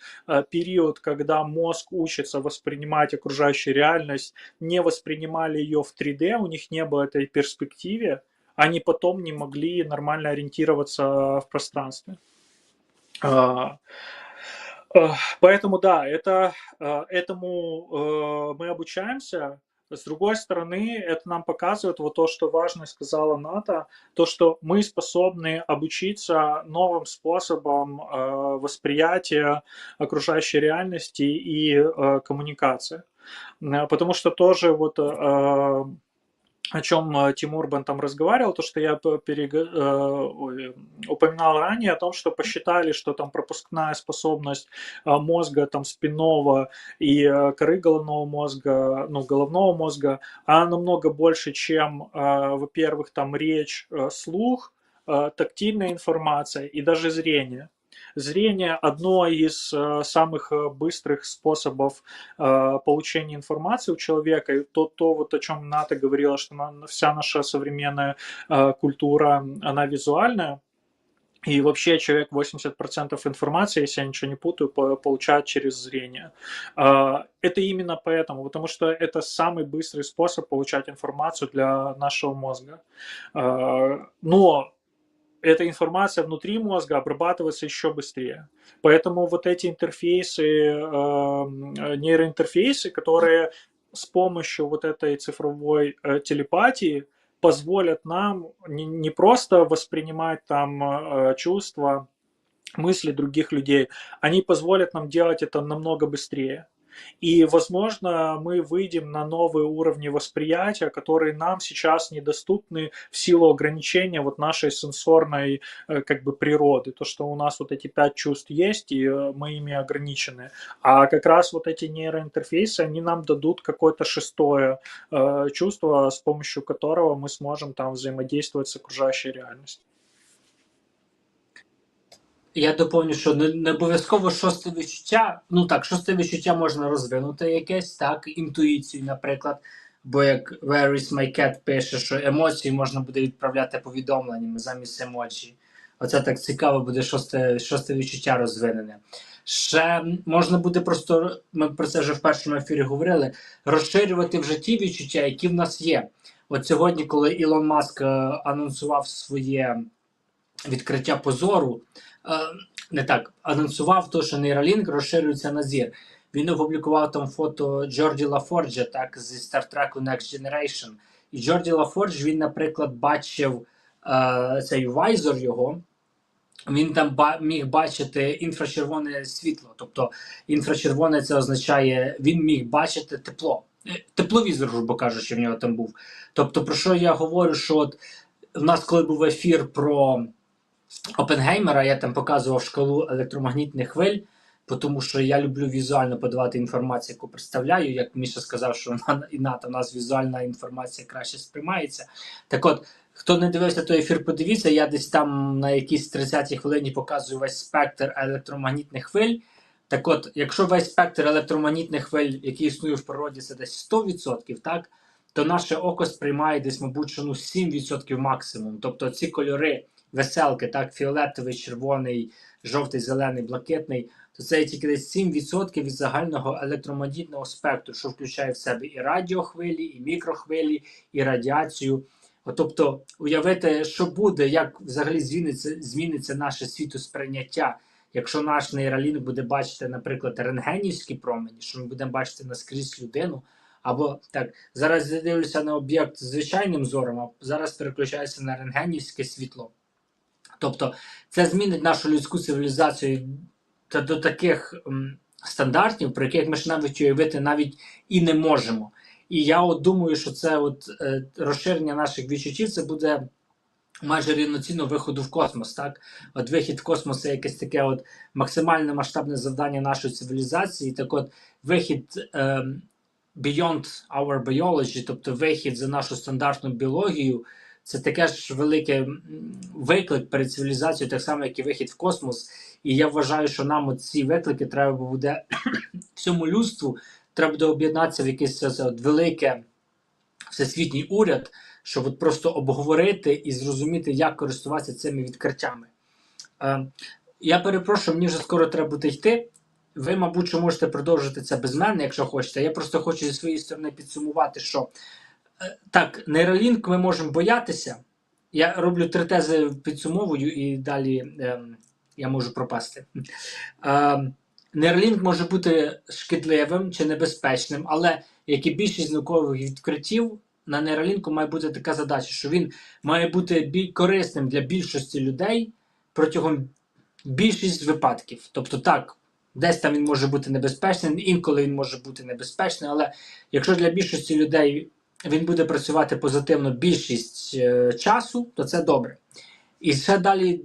период, когда мозг учится воспринимать окружающую реальность, не воспринимали ее в 3D, у них не было этой перспективы, они потом не могли нормально ориентироваться в пространстве. Поэтому да, этому мы обучаемся. С другой стороны, это нам показывает вот то, что важно сказала Ната, то, что мы способны обучиться новым способам восприятия окружающей реальности и коммуникации. Потому что тоже вот о чем Тимур Бен там разговаривал, то, что я упоминал ранее, о том, что посчитали, что там пропускная способность мозга там спинного и коры головного мозга, головного мозга, она намного больше, чем, во-первых, там речь, слух, тактильная информация и даже зрение. Зрение – одно из самых быстрых способов получения информации у человека. И то вот о чем Ната говорила, что вся наша современная культура, она визуальная. И вообще человек 80% информации, если я ничего не путаю, получает через зрение. Это именно поэтому, потому что это самый быстрый способ получать информацию для нашего мозга. Но эта информация внутри мозга обрабатывается еще быстрее. Поэтому вот эти интерфейсы, нейроинтерфейсы, которые с помощью вот этой цифровой телепатии позволят нам не просто воспринимать там чувства, мысли других людей, они позволят нам делать это намного быстрее. И, возможно, мы выйдем на новые уровни восприятия, которые нам сейчас недоступны в силу ограничения вот нашей сенсорной как бы природы. То, что у нас вот эти 5 чувств есть, и мы ими ограничены. А как раз вот эти нейроинтерфейсы, они нам дадут какое-то шестое чувство, с помощью которого мы сможем там взаимодействовать с окружающей реальностью. Я доповню, що не обов'язково шосте відчуття. Ну так, шосте відчуття можна розвинути якесь, так, інтуїцію, наприклад. Бо як Where is my cat пише, що емоції можна буде відправляти повідомленнями замість емоджі. Оце так цікаво буде шосте відчуття розвинене. Ще можна буде просто, ми про це вже в першому ефірі говорили, розширювати вже ті відчуття, які в нас є. От сьогодні, коли Ілон Маск анонсував своє відкриття позору, не так, анонсував то, що Neuralink розширюється на зір. Він опублікував там фото Джорді Лафорджа, так, зі Star Trek Next Generation. І Джорді Лафордж, він, наприклад, бачив цей вайзор його, він там міг бачити інфрачервоне світло. Тобто інфрачервоне це означає, він міг бачити тепло. Тепловізор, грубо кажучи, в нього там був. Тобто, про що я говорю, що от в нас, коли був ефір про Оппенгеймера, я там показував шкалу електромагнітних хвиль, тому що я люблю візуально подавати інформацію, яку представляю. Як Міша сказав, що у нас візуальна інформація краще сприймається. Так от, хто не дивився той ефір, подивіться, я десь там на якійсь 30-й хвилині показую весь спектр електромагнітних хвиль. Так от, якщо весь спектр електромагнітних хвиль, який існує в природі, це десь 100%, так, то наше око сприймає десь, мабуть, що 7% максимум. Тобто ці кольори, веселки, так, фіолетовий, червоний, жовтий, зелений, блакитний, то це тільки десь 7% від загального електромагнітного спектру, що включає в себе і радіохвилі, і мікрохвилі, і радіацію. Тобто, уявити, що буде, як взагалі зміниться наше світосприйняття, якщо наш нейролінк буде бачити, наприклад, рентгенівські промені, що ми будемо бачити наскрізь людину, або так, зараз я дивлюся на об'єкт звичайним зором, а зараз переключаюся на рентгенівське світло. Тобто це змінить нашу людську цивілізацію до таких стандартів, про яких ми ж навіть уявити навіть і не можемо. І я от думаю, що це от розширення наших відчуттів, це буде майже рівноцінно виходу в космос. Так? От вихід в космос – це якесь таке от максимальне масштабне завдання нашої цивілізації. Так от вихід beyond our biology, тобто вихід за нашу стандартну біологію, це таке ж великий виклик перед цивілізацією, так само, як і вихід в космос. І я вважаю, що нам ці виклики треба буде всьому людству, треба буде об'єднатися в якийсь велике всесвітній уряд, щоб от просто обговорити і зрозуміти, як користуватися цими відкриттями. Я перепрошую, мені вже скоро треба буде йти. Ви, мабуть, що можете продовжити це без мене, якщо хочете. Я просто хочу зі своєї сторони підсумувати, що так, нейролінк ми можемо боятися. Я роблю 3 тези, підсумовую, і далі я можу пропасти. Нейролінк може бути шкідливим чи небезпечним, але, як і більшість наукових відкриттів, на нейролінку має бути така задача, що він має бути корисним для більшості людей протягом більшість випадків. Тобто так, десь там він може бути небезпечним, інколи він може бути небезпечним, але якщо для більшості людей він буде працювати позитивно більшість часу, то це добре. І ще далі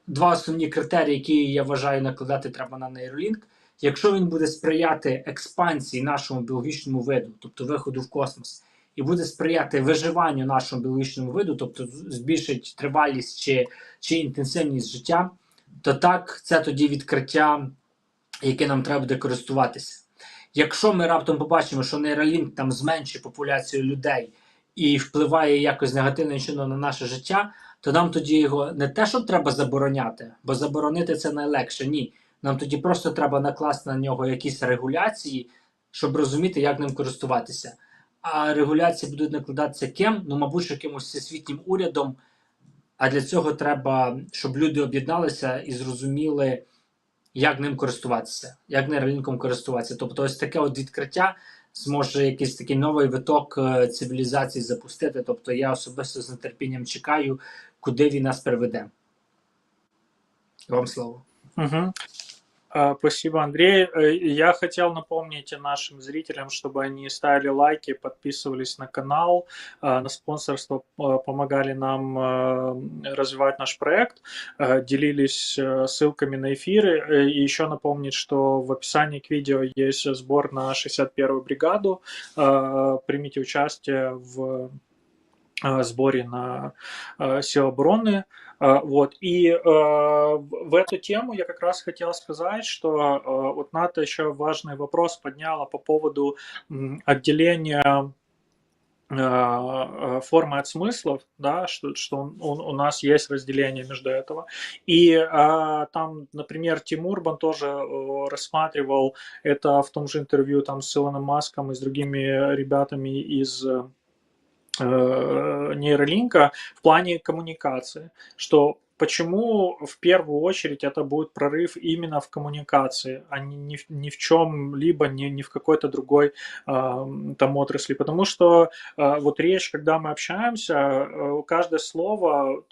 2 основні критерії, які я вважаю накладати треба на нейролінк. Якщо він буде сприяти експансії нашому біологічному виду, тобто виходу в космос, і буде сприяти виживанню нашому біологічному виду, тобто збільшить тривалість чи інтенсивність життя, то так, це тоді відкриття, яке нам треба буде користуватися. Якщо ми раптом побачимо, що нейролінк там зменшує популяцію людей і впливає якось негативним чином на наше життя, то нам тоді його не те, що треба забороняти, бо заборонити це найлегше. Ні. Нам тоді просто треба накласти на нього якісь регуляції, щоб розуміти, як ним користуватися. А регуляції будуть накладатися ким? Ну, мабуть, якимось всесвітнім урядом. А для цього треба, щоб люди об'єдналися і зрозуміли, як ним користуватися, як нейролінком користуватися. Тобто ось таке от відкриття зможе якийсь такий новий виток цивілізації запустити. Тобто я особисто з нетерпінням чекаю, куди він нас приведе. Вам слово. Угу. Спасибо, Андрей. Я хотел напомнить нашим зрителям, чтобы они ставили лайки, подписывались на канал, на спонсорство, помогали нам развивать наш проект, делились ссылками на эфиры. И еще напомнить, что в описании к видео есть сбор на 61-ю бригаду. Примите участие в сборе на силы обороны. Вот. И в эту тему я как раз хотел сказать, что вот НАТО еще важный вопрос подняла по поводу отделения формы от смыслов, да, что у нас есть разделение между этого. И там, например, Тимур Бан тоже рассматривал это в том же интервью там, с Илоном Маском и с другими ребятами из нейролинка в плане коммуникации, что почему в первую очередь это будет прорыв именно в коммуникации, а ни в чем-либо, ни в какой-то другой там отрасли. Потому что вот речь, когда мы общаемся, каждое слово,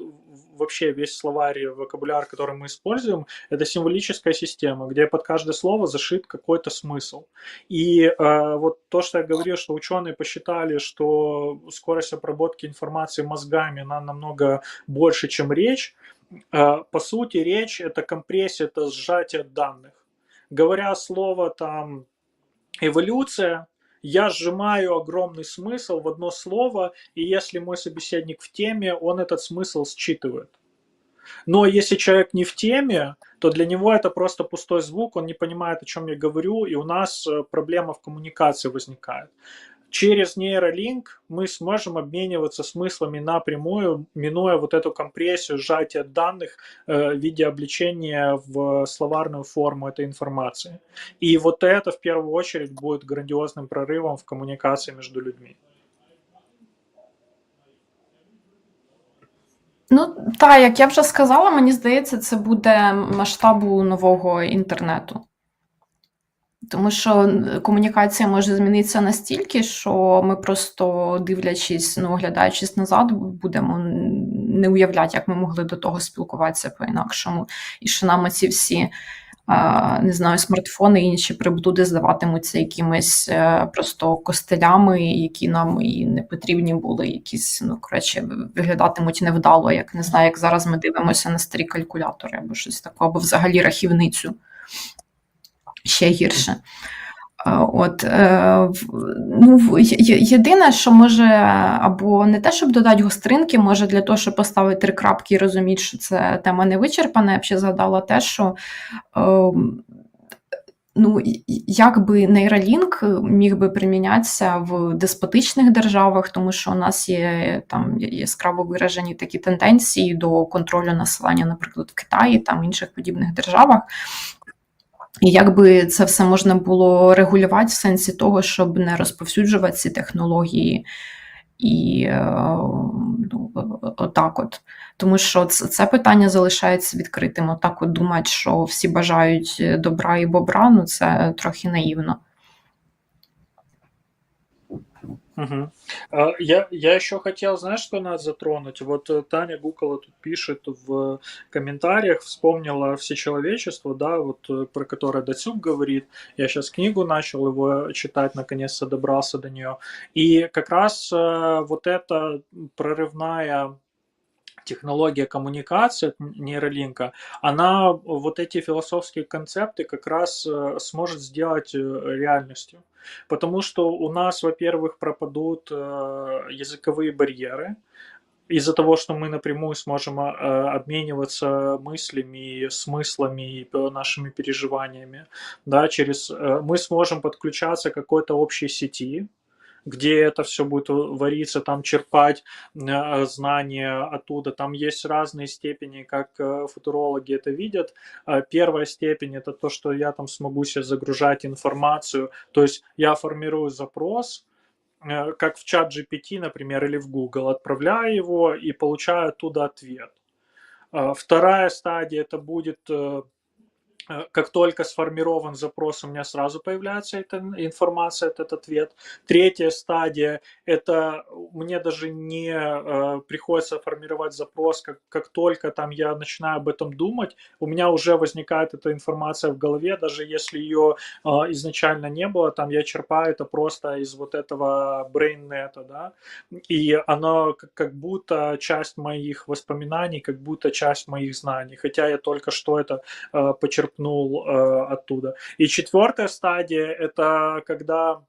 вообще весь словарь, вокабуляр, который мы используем, это символическая система, где под каждое слово зашит какой-то смысл. И вот то, что я говорил, что ученые посчитали, что скорость обработки информации мозгами, она намного больше, чем речь. По сути, речь – это компрессия, это сжатие данных. Говоря слово там «эволюция», я сжимаю огромный смысл в одно слово, и если мой собеседник в теме, он этот смысл считывает. Но если человек не в теме, то для него это просто пустой звук, он не понимает, о чем я говорю, и у нас проблема в коммуникации возникает. Через нейролинк мы сможем обмениваться смыслами напрямую, минуя вот эту компрессию, сжатие данных в виде обличения в словарную форму этой информации. И вот это в первую очередь будет грандиозным прорывом в коммуникации между людьми. Ну, так, як я вже сказала, мені здається, це буде масштабу нового інтернету. Тому що комунікація може змінитися настільки, що ми просто дивлячись, оглядаючись назад, будемо не уявляти, як ми могли до того спілкуватися по-інакшому. І що нам ці всі, не знаю, смартфони і інші приблуди здаватимуться якимись просто костелями, які нам і не потрібні були, якісь, виглядатимуть невдало, як, не знаю, як зараз ми дивимося на старі калькулятори або щось таке, або взагалі рахівницю. Ще гірше. Єдине, що може, або не те, щоб додати гостринки, може для того, щоб поставити 3 крапки і розуміти, що це тема не вичерпана, я б ще згадала те, що якби нейролінк міг би примінятися в деспотичних державах, тому що у нас є там яскраво виражені такі тенденції до контролю населення, наприклад, в Китаї, там інших подібних державах. І якби це все можна було регулювати в сенсі того, щоб не розповсюджувати ці технології і отак от. Тому що це питання залишається відкритим. Отак от думати, що всі бажають добра і бобра, це трохи наївно. Угу. Я еще хотел, знаешь, что надо затронуть? Вот Таня Гукала тут пишет в комментариях, вспомнила «Всечеловечество», да, вот про которое Дацюк говорит. Я сейчас книгу начал его читать, наконец-то добрался до нее. И как раз вот эта прорывная технология коммуникации нейролинка, она вот эти философские концепты как раз сможет сделать реальностью. Потому что у нас, во-первых, пропадут языковые барьеры, из-за того, что мы напрямую сможем обмениваться мыслями, смыслами, нашими переживаниями, да, мы сможем подключаться к какой-то общей сети, где это все будет вариться, там черпать знания оттуда. Там есть разные степени, как футурологи это видят. Первая степень – это то, что я там смогу себе загружать информацию. То есть я формирую запрос, как в чат GPT, например, или в Google, отправляю его и получаю оттуда ответ. Вторая стадия – это будет как только сформирован запрос, у меня сразу появляется эта информация, этот ответ. Третья стадия – это мне даже не приходится формировать запрос, как только там я начинаю об этом думать, у меня уже возникает эта информация в голове, даже если ее изначально не было, там я черпаю это просто из вот этого BrainNet, да, и оно как будто часть моих воспоминаний, как будто часть моих знаний, хотя я только что это почерпнул оттуда. И четвертая стадия – это когда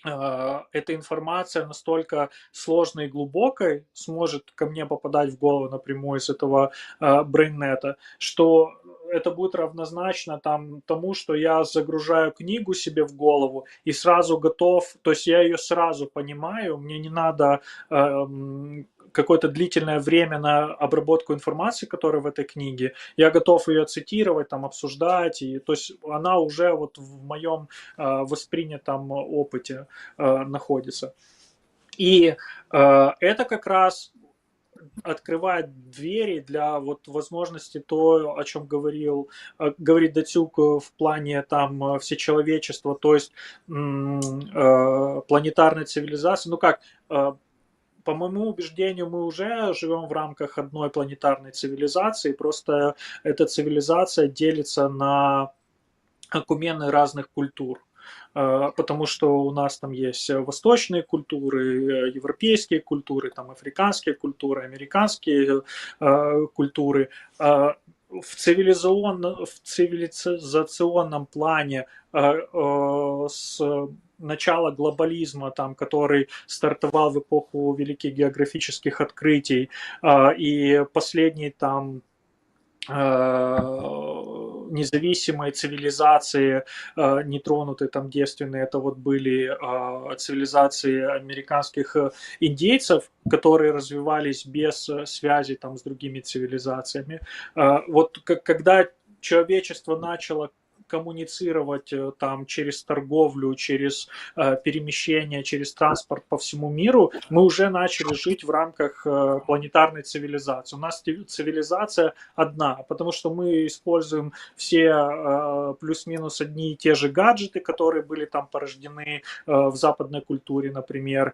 эта информация настолько сложной и глубокой сможет ко мне попадать в голову напрямую из этого брейннета, что это будет равнозначно тому, что я загружаю книгу себе в голову и сразу готов, то есть я ее сразу понимаю, мне не надо какое-то длительное время на обработку информации, которая в этой книге, я готов ее цитировать, там, обсуждать, и, то есть она уже вот в моем воспринятом опыте находится. И это как раз открывает двери для вот возможности то, о чем говорит Дацюк в плане там всечеловечества, то есть планетарной цивилизации. Ну как, по моему убеждению, мы уже живем в рамках одной планетарной цивилизации, просто эта цивилизация делится на окумены разных культур. Потому что у нас там есть восточные культуры, европейские культуры, там африканские культуры, американские культуры. В цивилизационном плане с начала глобализма, там, который стартовал в эпоху великих географических открытий, и последние там независимые цивилизации, нетронутые там девственные, это вот были цивилизации американских индейцев, которые развивались без связи там с другими цивилизациями. Вот когда человечество начало коммуницировать там через торговлю, через перемещение, через транспорт по всему миру, мы уже начали жить в рамках планетарной цивилизации. У нас цивилизация одна, потому что мы используем все плюс-минус одни и те же гаджеты, которые были там порождены в западной культуре, например,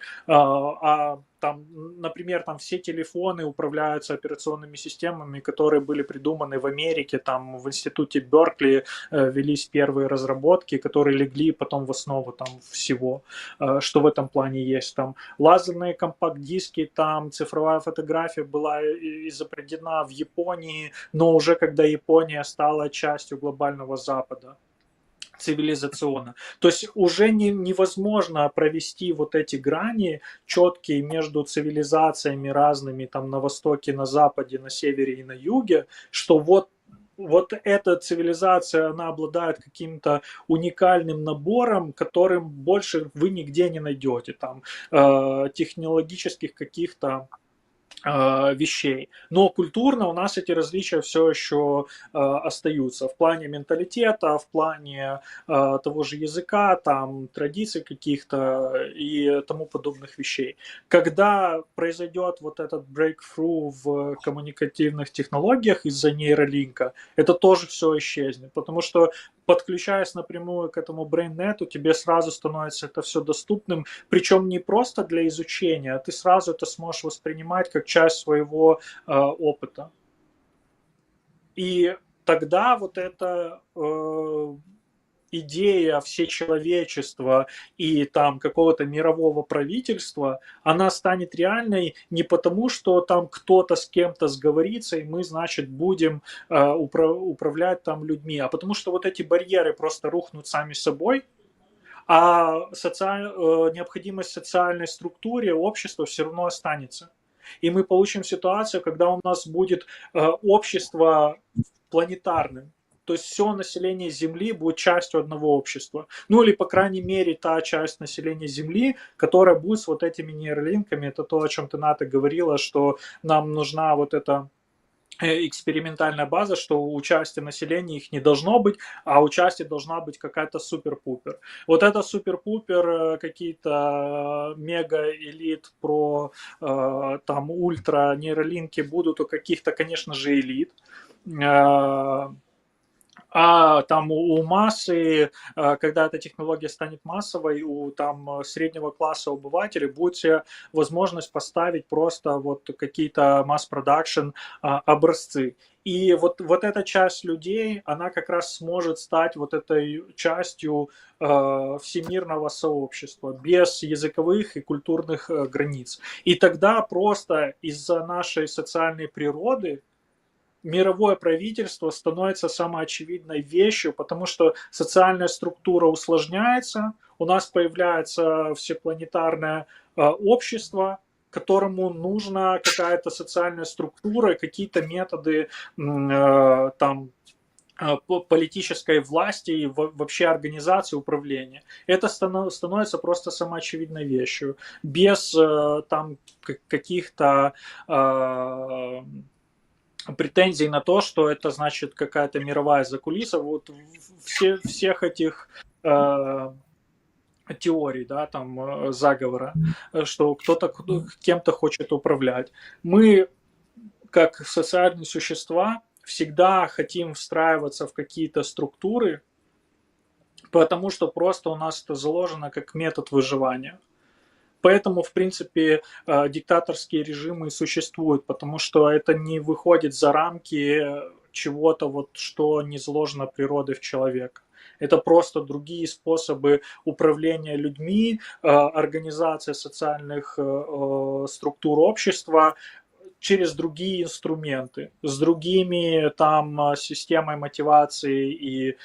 там, например, там все телефоны управляются операционными системами, которые были придуманы в Америке, там в институте Беркли велись первые разработки, которые легли потом в основу там всего, что в этом плане есть. Там лазерные компакт-диски, там цифровая фотография была изобретена в Японии, но уже когда Япония стала частью глобального Запада цивилизационно. То есть уже невозможно провести вот эти грани четкие между цивилизациями разными там на востоке, на западе, на севере и на юге, что вот эта цивилизация, она обладает каким-то уникальным набором, которым больше вы нигде не найдете, там технологических каких-то вещей. Но культурно у нас эти различия все еще остаются в плане менталитета, в плане того же языка, там, традиций каких-то и тому подобных вещей. Когда произойдет вот этот breakthrough в коммуникативных технологиях из-за нейролинка, это тоже все исчезнет, потому что подключаясь напрямую к этому BrainNet, тебе сразу становится это все доступным, причем не просто для изучения, а ты сразу это сможешь воспринимать как часть своего опыта. И тогда вот эта идея всечеловечества и там какого-то мирового правительства, она станет реальной не потому, что там кто-то с кем-то сговорится, и мы, значит, будем управлять там людьми, а потому что вот эти барьеры просто рухнут сами собой, а необходимость социальной структуре общества все равно останется. И мы получим ситуацию, когда у нас будет общество планетарным. То есть все население Земли будет частью одного общества. Ну или, по крайней мере, та часть населения Земли, которая будет с вот этими нейролинками. Это то, о чем ты, Ната, говорила, что нам нужна вот эта экспериментальная база, что у части населения их не должно быть, а у части должна быть какая-то супер-пупер. Вот это супер-пупер, какие-то мега-элит про там ультра нейролинки будут у каких-то, конечно же, элит. А там у массы, когда эта технология станет массовой, у там среднего класса обывателей будет себе возможность поставить просто вот какие-то масс-продакшн образцы. И вот эта часть людей, она как раз сможет стать вот этой частью всемирного сообщества, без языковых и культурных границ. И тогда просто из-за нашей социальной природы мировое правительство становится самоочевидной вещью, потому что социальная структура усложняется, у нас появляется всепланетарное общество, которому нужна какая-то социальная структура, какие-то методы там политической власти и вообще организации управления. Это становится просто самоочевидной вещью, без там каких-то претензий на то, что это значит какая-то мировая закулиса. Вот всех этих теорий, да, там заговора, что кто-то кем-то хочет управлять. Мы, как социальные существа, всегда хотим встраиваться в какие-то структуры, потому что просто у нас это заложено как метод выживания. Поэтому, в принципе, диктаторские режимы существуют, потому что это не выходит за рамки чего-то, вот, что не заложено природой в человека. Это просто другие способы управления людьми, организация социальных структур общества через другие инструменты, с другими там системой мотивации и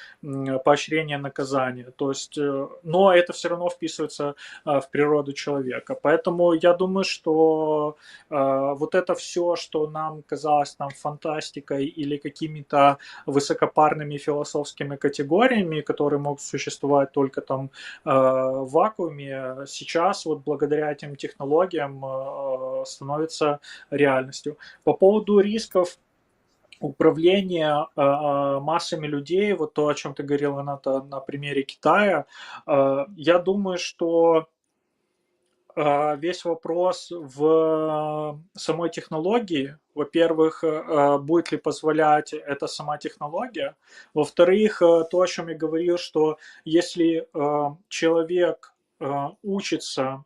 поощрения наказания. То есть, но это все равно вписывается в природу человека. Поэтому я думаю, что вот это все, что нам казалось там фантастикой или какими-то высокопарными философскими категориями, которые могут существовать только там в вакууме, сейчас вот благодаря этим технологиям становится реальностью. По поводу рисков управления массами людей, вот то, о чем ты говорила на примере Китая, я думаю, что весь вопрос в самой технологии. Во-первых, будет ли позволять эта сама технология. Во-вторых, то, о чем я говорил, что если человек учится,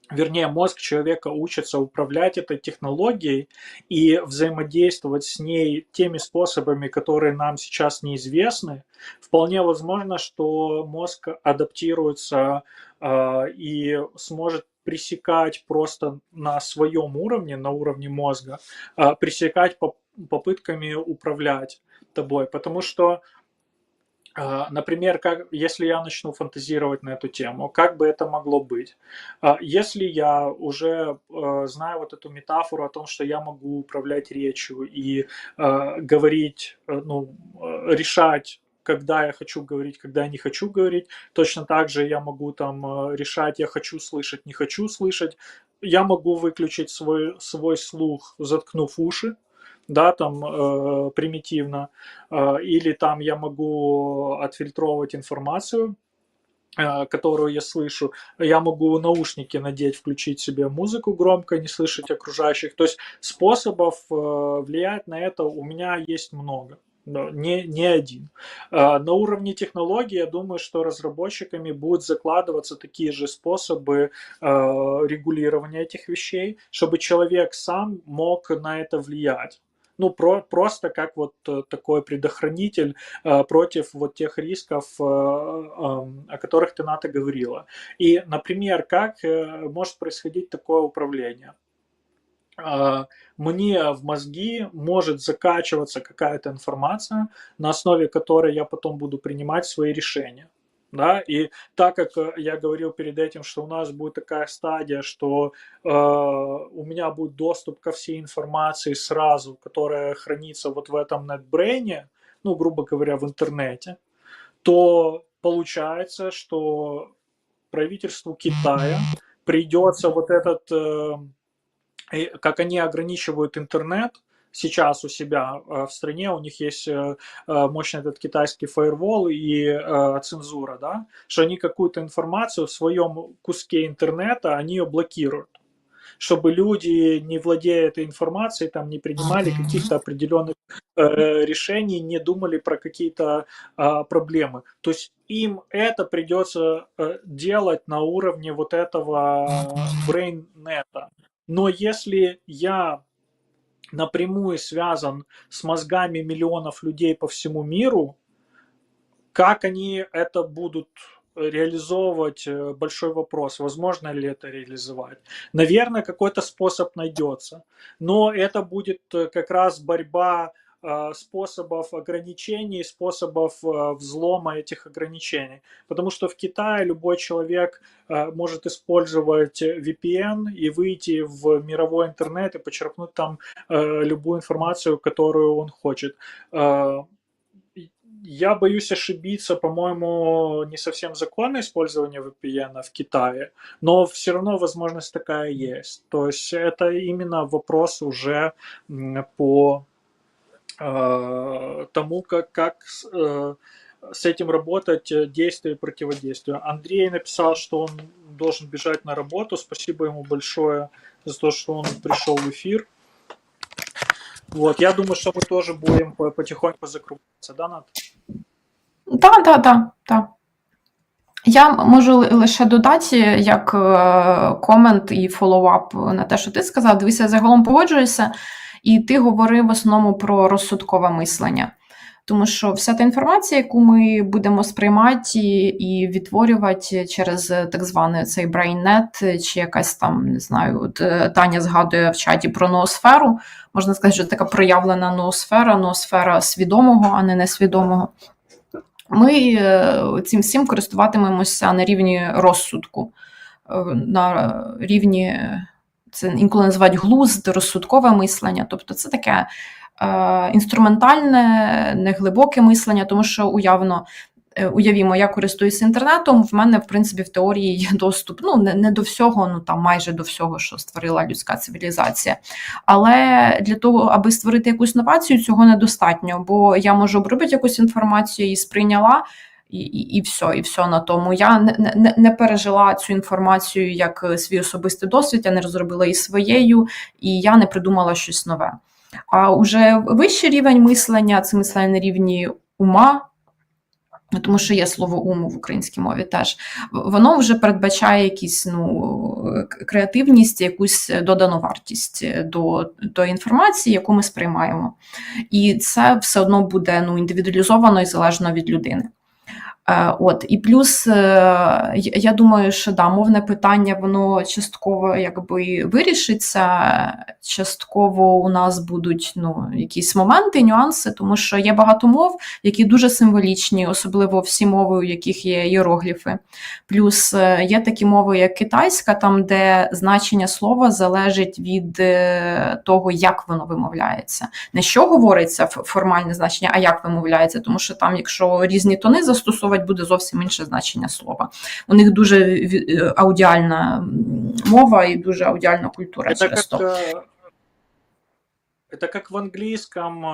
вернее, мозг человека учится управлять этой технологией и взаимодействовать с ней теми способами, которые нам сейчас неизвестны, вполне возможно, что мозг адаптируется и сможет пресекать просто на своем уровне, на уровне мозга, пресекать попытками управлять тобой. Потому что например, если я начну фантазировать на эту тему, как бы это могло быть? Если я уже знаю вот эту метафору о том, что я могу управлять речью и говорить, решать, когда я хочу говорить, когда я не хочу говорить, точно так же я могу там решать, я хочу слышать, не хочу слышать. Я могу выключить свой слух, заткнув уши, да, там примитивно, или там я могу отфильтровывать информацию, которую я слышу. Я могу наушники надеть, включить себе музыку громко, не слышать окружающих. То есть способов влиять на это у меня есть много. Не один. На уровне технологий, я думаю, что разработчиками будут закладываться такие же способы регулирования этих вещей, чтобы человек сам мог на это влиять. Просто как вот такой предохранитель против вот тех рисков, о которых ты, Ната, говорила. И, например, как может происходить такое управление? Мне в мозги может закачиваться какая-то информация, на основе которой я потом буду принимать свои решения. Да? И так как я говорил перед этим, что у нас будет такая стадия, что у меня будет доступ ко всей информации сразу, которая хранится вот в этом NetBrain, ну, грубо говоря, в интернете, то получается, что правительству Китая придется вот этот, как они ограничивают интернет сейчас у себя в стране, у них есть мощный этот китайский фаервол и цензура, да, что они какую-то информацию в своем куске интернета, они ее блокируют, чтобы люди, не владея этой информацией, там, не принимали каких-то определенных решений, не думали про какие-то проблемы. То есть им это придется делать на уровне вот этого брейннета. Но если я напрямую связан с мозгами миллионов людей по всему миру, как они это будут реализовывать, большой вопрос. Возможно ли это реализовать? Наверное, какой-то способ найдется. Но это будет как раз борьба способов ограничений, способов взлома этих ограничений. Потому что в Китае любой человек может использовать VPN и выйти в мировой интернет и почерпнуть там любую информацию, которую он хочет. Я боюсь ошибиться, по-моему, не совсем законное использование VPN в Китае, но все равно возможность такая есть. То есть это именно вопрос уже по тому, как с этим работать, действие и противодействие. Андрей написал, что он должен бежать на работу. Спасибо ему большое за то, что он пришел в эфир. Вот, я думаю, що ми теж будемо потихоньку закруглятися, да, Над? Так. Я можу лише додати, як комент і фоллоуап на те, що ти сказав. Дивися, я загалом погоджуюся, і ти говорив в основному про розсудкове мислення. Тому що вся та інформація, яку ми будемо сприймати і відтворювати через так званий цей брейннет, чи якась там, не знаю, от Таня згадує в чаті про ноосферу, можна сказати, що така проявлена ноосфера свідомого, а не несвідомого. Ми цим всім користуватимемося на рівні розсудку, на рівні, це інколи називають глузд, розсудкове мислення, тобто це таке інструментальне, неглибоке мислення, тому що уявімо, я користуюся інтернетом, в мене, в принципі, в теорії є доступ, ну, не до всього, ну, там, майже до всього, що створила людська цивілізація. Але для того, аби створити якусь новацію, цього недостатньо, бо я можу обробити якусь інформацію, її сприйняла, і все на тому. Я не пережила цю інформацію як свій особистий досвід, я не розробила її своєю, і я не придумала щось нове. А уже вищий рівень мислення, це мислення на рівні ума, тому що є слово ум в українській мові теж, воно вже передбачає якісь, креативність, якусь додану вартість до тої інформації, яку ми сприймаємо. І це все одно буде індивідуалізовано і залежно від людини. І плюс, я думаю, що мовне питання, воно частково вирішиться, частково у нас будуть якісь моменти, нюанси, тому що є багато мов, які дуже символічні, особливо всі мови, у яких є іерогліфи. Плюс є такі мови, як китайська, там, де значення слова залежить від того, як воно вимовляється. Не що говориться формальне значення, а як вимовляється, тому що там, якщо різні тони застосовувати, буде зовсім інше значення слова. У них дуже аудіальна мова і дуже аудіальна культура через то. Это как в английском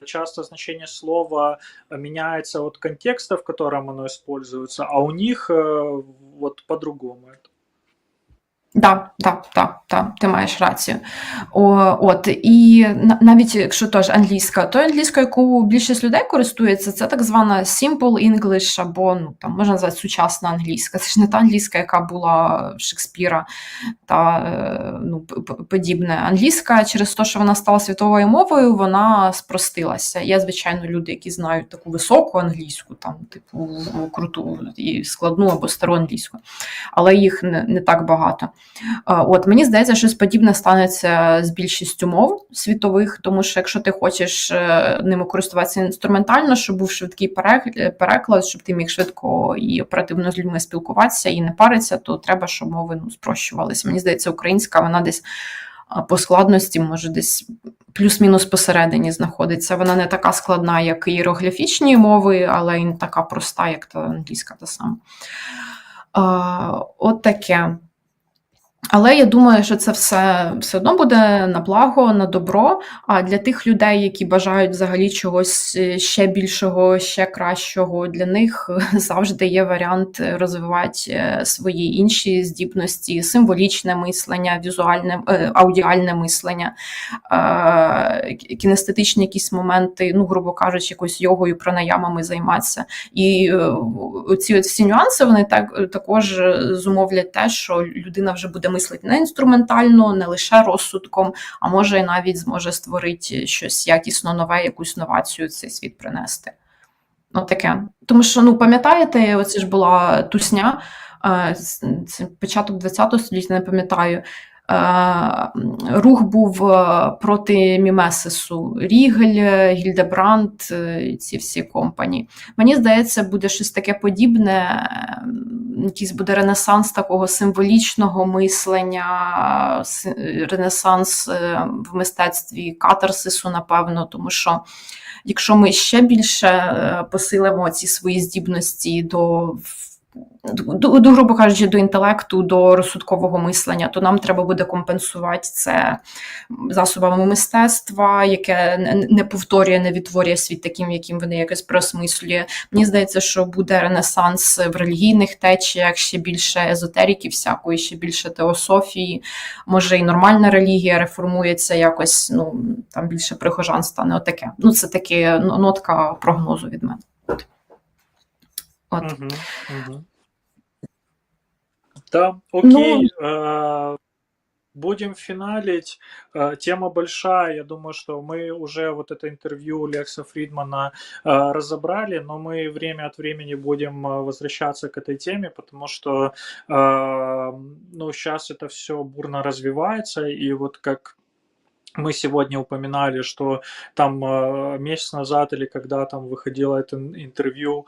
часто значение слова меняется от контекста, в котором оно используется, а у них вот по-другому это. Так, ти маєш рацію. І навіть якщо теж англійська, то англійська, яку більшість людей користується, це так звана simple English, або, там, можна назвати, сучасна англійська. Це ж не та англійська, яка була в Шекспіра та подібне. Англійська, через те, що вона стала світовою мовою, вона спростилася. Є, звичайно, люди, які знають таку високу англійську, там, типу, круту і складну або стару англійську, але їх не так багато. Мені здається, щось подібне станеться з більшістю мов світових, тому що якщо ти хочеш ними користуватися інструментально, щоб був швидкий переклад, щоб ти міг швидко і оперативно з людьми спілкуватися і не паритися, то треба, щоб мови спрощувалися. Мені здається, українська, вона десь по складності може десь плюс-мінус посередині знаходиться. Вона не така складна, як іерогліфічні мови, але і не така проста, як та англійська та сама. От таке. Але я думаю, що це все одно буде на благо, на добро. А для тих людей, які бажають взагалі чогось ще більшого, ще кращого, для них завжди є варіант розвивати свої інші здібності, символічне мислення, візуальне, аудіальне мислення, кінестетичні якісь моменти, ну, грубо кажучи, якоюсь йогою, пранаямами займатися. І ці всі нюанси, вони також зумовлять те, що людина вже буде мислить не інструментально, не лише розсудком, а може і навіть зможе створити щось якісно нове, якусь новацію в цей світ принести. Ну, таке. Тому що, ну, пам'ятаєте, оце ж була тусня, це початок 20-го століття, не пам'ятаю, рух був проти мімесису. Рігель, Гільдебранд, ці всі компанії. Мені здається, буде щось таке подібне, якийсь буде ренесанс такого символічного мислення, ренесанс в мистецтві катарсису, напевно, тому що якщо ми ще більше посилимо ці свої здібності до, грубо кажучи, до інтелекту, до розсудкового мислення, то нам треба буде компенсувати це засобами мистецтва, яке не повторює, не відтворює світ таким, яким вони якось переосмислює. Мені здається, що буде ренесанс в релігійних течіях, ще більше езотерики всякої, ще більше теософії. Може і нормальна релігія реформується якось, ну, там більше прихожан стане. Отаке. Ну, це таке нотка прогнозу від мене. От. Да, окей. Будем финалить. Тема большая. Я думаю, что мы уже вот это интервью Лекса Фридмана разобрали, но мы время от времени будем возвращаться к этой теме, потому что ну, сейчас это все бурно развивается, и вот как мы сегодня упоминали, что там месяц назад или когда там выходило это интервью,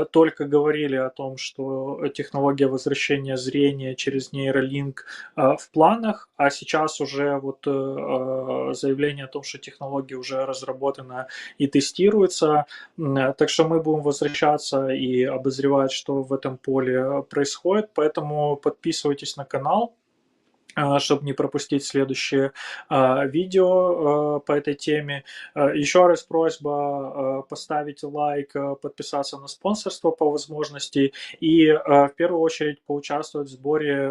только говорили о том, что технология возвращения зрения через нейролинк в планах, а сейчас уже вот заявление о том, что технология уже разработана и тестируется. Так что мы будем возвращаться и обозревать, что в этом поле происходит. Поэтому подписывайтесь на канал, чтобы не пропустить следующее видео по этой теме. Еще раз просьба поставить лайк, подписаться на спонсорство по возможности и в первую очередь поучаствовать в сборе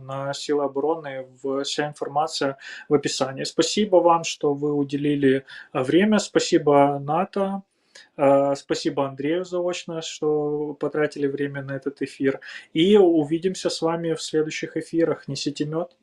на силы обороны. Вся информация в описании. Спасибо вам, что вы уделили время. Спасибо, Ната. Спасибо Андрею заочно, что потратили время на этот эфир. И увидимся с вами в следующих эфирах. Несите мед.